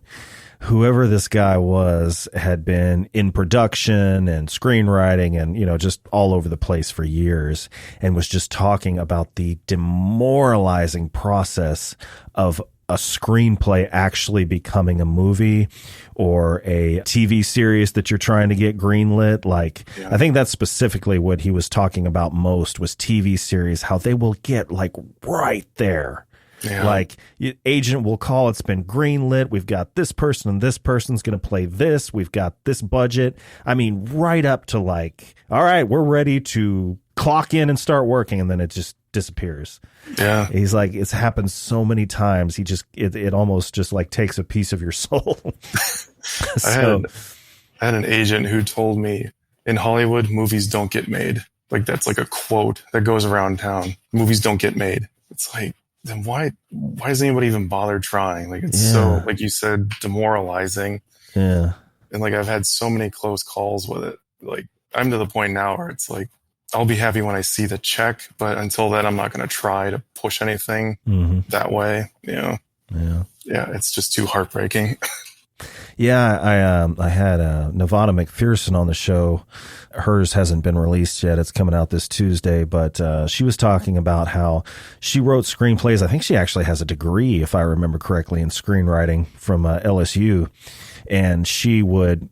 whoever this guy was had been in production and screenwriting and, just all over the place for years, and was just talking about the demoralizing process of a screenplay actually becoming a movie or a TV series that you're trying to get greenlit. Like, I think that's specifically what he was talking about most was TV series, how they will get like right there Yeah. Like, agent will call, it's been greenlit. We've got this person and this person's going to play this. We've got this budget. I mean, right up to like, all right, we're ready to clock in and start working. And then it just disappears. Yeah. He's like, it's happened so many times. It almost just like takes a piece of your soul. I had an agent who told me, in Hollywood, movies don't get made. Like, that's like a quote that goes around town. Movies don't get made. It's like, then why does anybody even bother trying? Like, it's so, like you said, demoralizing. Yeah. And like, I've had so many close calls with it. Like, I'm to the point now where it's like, I'll be happy when I see the check, but until then, I'm not going to try to push anything that way. You know? Yeah. It's just too heartbreaking. Yeah, I had Nevada McPherson on the show. Hers hasn't been released yet. It's coming out this Tuesday, but she was talking about how she wrote screenplays. I think she actually has a degree, if I remember correctly, in screenwriting from LSU. And she would,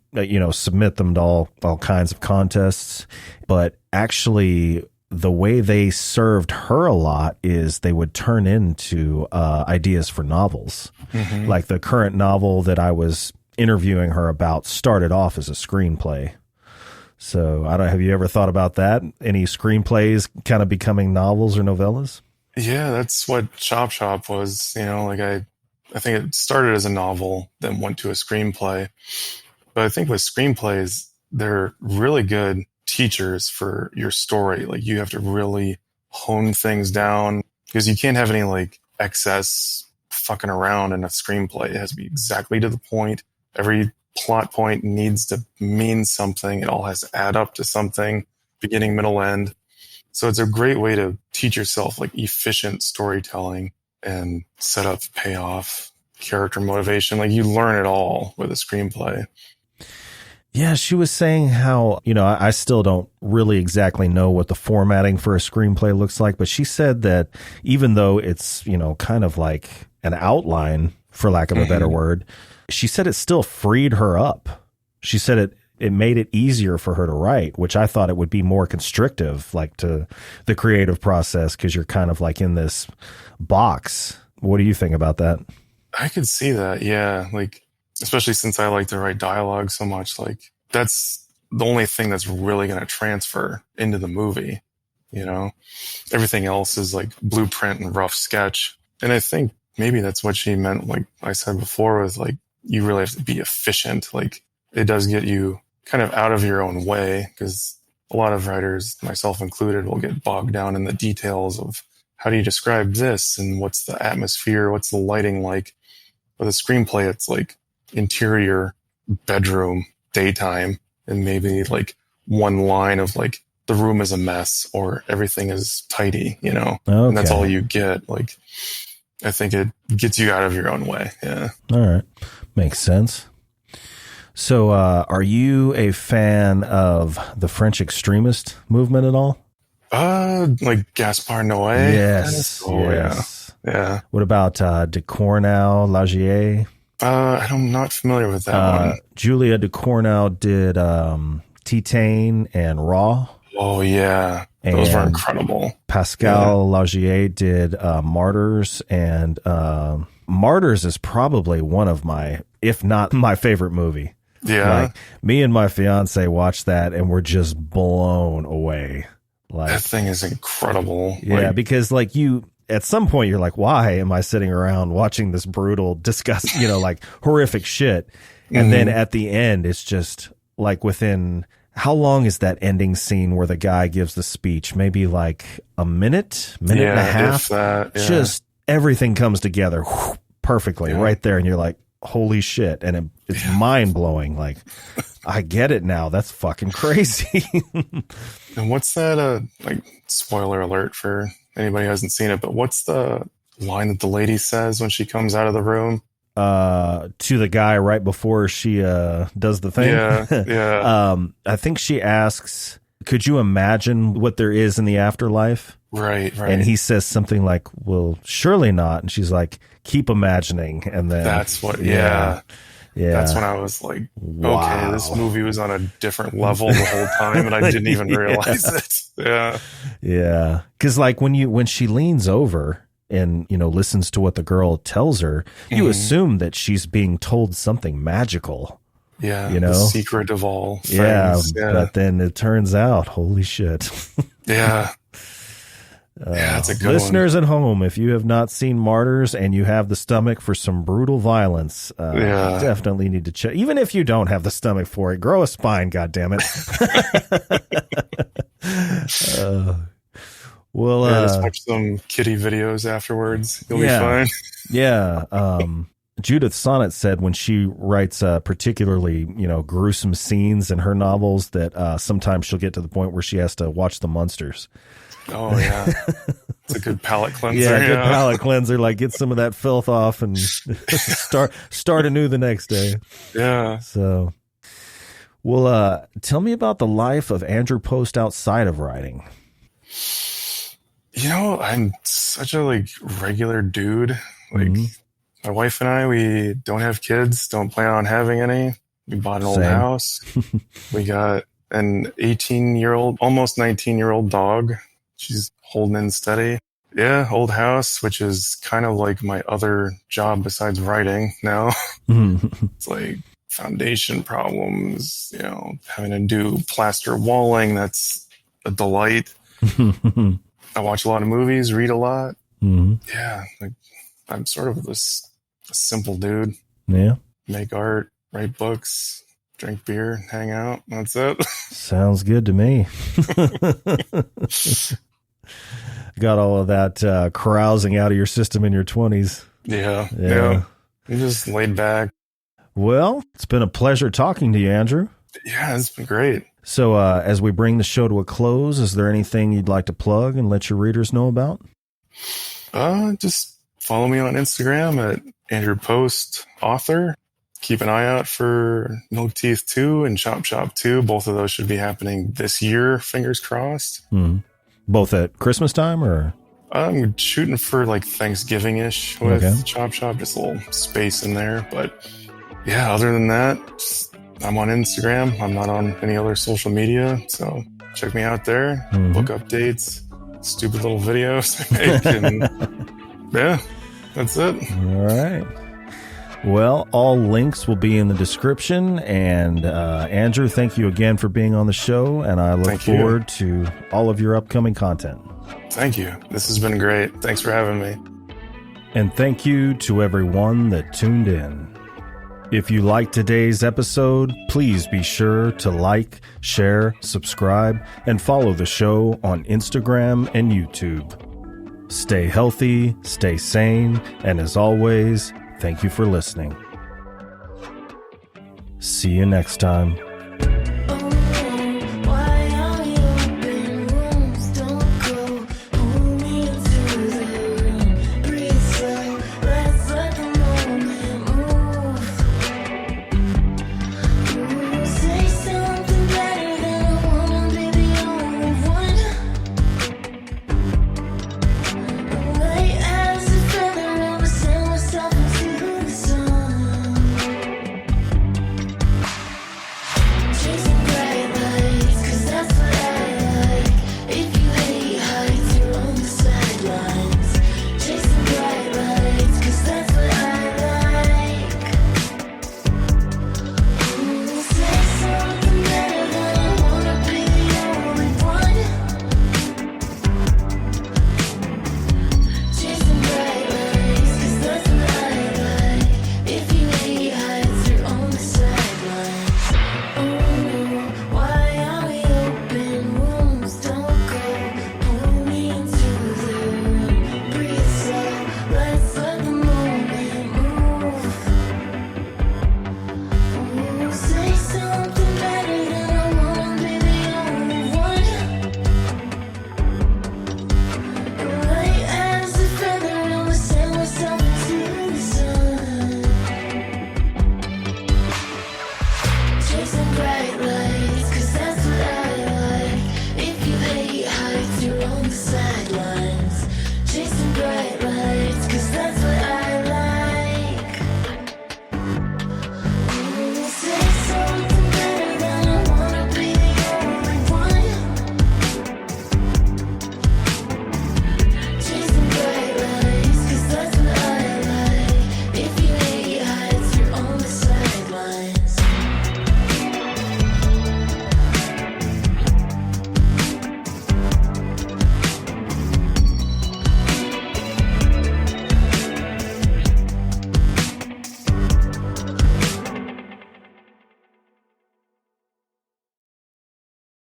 submit them to all kinds of contests. But actually, the way they served her a lot is they would turn into ideas for novels. Mm-hmm. Like the current novel that I was interviewing her about started off as a screenplay. So I don't know, have you ever thought about that? Any screenplays kind of becoming novels or novellas? Yeah, that's what Chop Shop was. Like I think it started as a novel, then went to a screenplay. But I think with screenplays, they're really good teachers for your story. Like you have to really hone things down because you can't have any like excess fucking around in a screenplay. It has to be exactly to the point. Every plot point needs to mean something. It all has to add up to something, beginning, middle, end. So it's a great way to teach yourself like efficient storytelling and setup, payoff, character motivation. Like you learn it all with a screenplay. Yeah, she was saying how, I still don't really exactly know what the formatting for a screenplay looks like, but she said that even though it's, kind of like an outline, for lack of a better word, she said it still freed her up. She said it made it easier for her to write, which I thought it would be more constrictive, like to the creative process, because you're kind of like in this box. What do you think about that? I could see that, yeah. Like, especially since I like to write dialogue so much, like that's the only thing that's really going to transfer into the movie. Everything else is like blueprint and rough sketch. And I think maybe that's what she meant. Like I said before, was like, you really have to be efficient. Like it does get you kind of out of your own way, because a lot of writers, myself included, will get bogged down in the details of how do you describe this and what's the atmosphere, what's the lighting like. With a screenplay, it's like interior, bedroom, daytime, and maybe like one line of like the room is a mess or everything is tidy, Okay. And that's all you get. Like, I think it gets you out of your own way. Yeah. All right. Makes sense. So, are you a fan of the French extremist movement at all? Like Gaspard Noé? Yes. Yes. Yeah. What about Ducournau, Lagier? I'm not familiar with that one. Julia Ducournau did Titane and Raw. Oh, yeah. Those were incredible. Pascal Lagier did Martyrs, and Martyrs is probably one of my, if not my favorite movie. Yeah. Like, me and my fiance watched that and we're just blown away. Like, that thing is incredible. Yeah, because like at some point you're like, why am I sitting around watching this brutal, disgusting, like horrific shit? And then at the end, it's just like within, how long is that ending scene where the guy gives the speech? Maybe like a minute and a half. Just everything comes together perfectly right there. And you're like, holy shit. And it's mind blowing. Like, I get it now. That's fucking crazy. And what's that, like, spoiler alert for anybody who hasn't seen it, but what's the line that the lady says when she comes out of the room? To the guy right before she does the thing. Yeah. I think she asks, could you imagine what there is in the afterlife? Right. And he says something like, well, surely not. And she's like, keep imagining. And then that's what, yeah. That's when I was like, okay, this movie was on a different level the whole time, and I didn't even realize it. Yeah. Because like when she leans over and, listens to what the girl tells her, you assume that she's being told something magical. Yeah. The secret of all things. Yeah. But then it turns out, holy shit. Yeah. That's a good listeners one. At home, if you have not seen Martyrs and you have the stomach for some brutal violence, definitely need to check. Even if you don't have the stomach for it, grow a spine, goddammit. Just watch some kitty videos afterwards. You'll be fine. Yeah. Judith Sonnet said when she writes particularly, gruesome scenes in her novels that sometimes she'll get to the point where she has to watch the Munsters. Oh, yeah. It's a good palate cleanser. Yeah, good palate cleanser. Like, get some of that filth off and start anew the next day. Yeah. So, well, tell me about the life of Andrew Post outside of writing. I'm such a, regular dude. My wife and I, we don't have kids, don't plan on having any. We bought an old house. We got an 18-year-old, almost 19-year-old dog. She's holding in steady. Yeah, old house, which is kind of like my other job besides writing now. It's like foundation problems, having to do plaster walling. That's a delight. I watch a lot of movies, read a lot. Yeah, I'm sort of a simple dude. Yeah. Make art, write books, drink beer, hang out. That's it. Sounds good to me. Got all of that carousing out of your system in your 20s. Yeah. You just laid back. Well, it's been a pleasure talking to you, Andrew. Yeah, it's been great. So as we bring the show to a close, is there anything you'd like to plug and let your readers know about? Just follow me on Instagram at Andrew Post Author. Keep an eye out for Milk Teeth 2 and Chop Shop 2. Both of those should be happening this year, fingers crossed. Both at Christmas time, or? I'm shooting for Thanksgiving-ish with Chop Shop, just a little space in there. But yeah, other than that, I'm on Instagram. I'm not on any other social media, so check me out there. Book updates, stupid little videos I make, and yeah, that's it. All right. Well, all links will be in the description. And Andrew, thank you again for being on the show. And I look forward to all of your upcoming content. Thank you. This has been great. Thanks for having me. And thank you to everyone that tuned in. If you liked today's episode, please be sure to like, share, subscribe, and follow the show on Instagram and YouTube. Stay healthy, stay sane, and as always, thank you for listening. See you next time.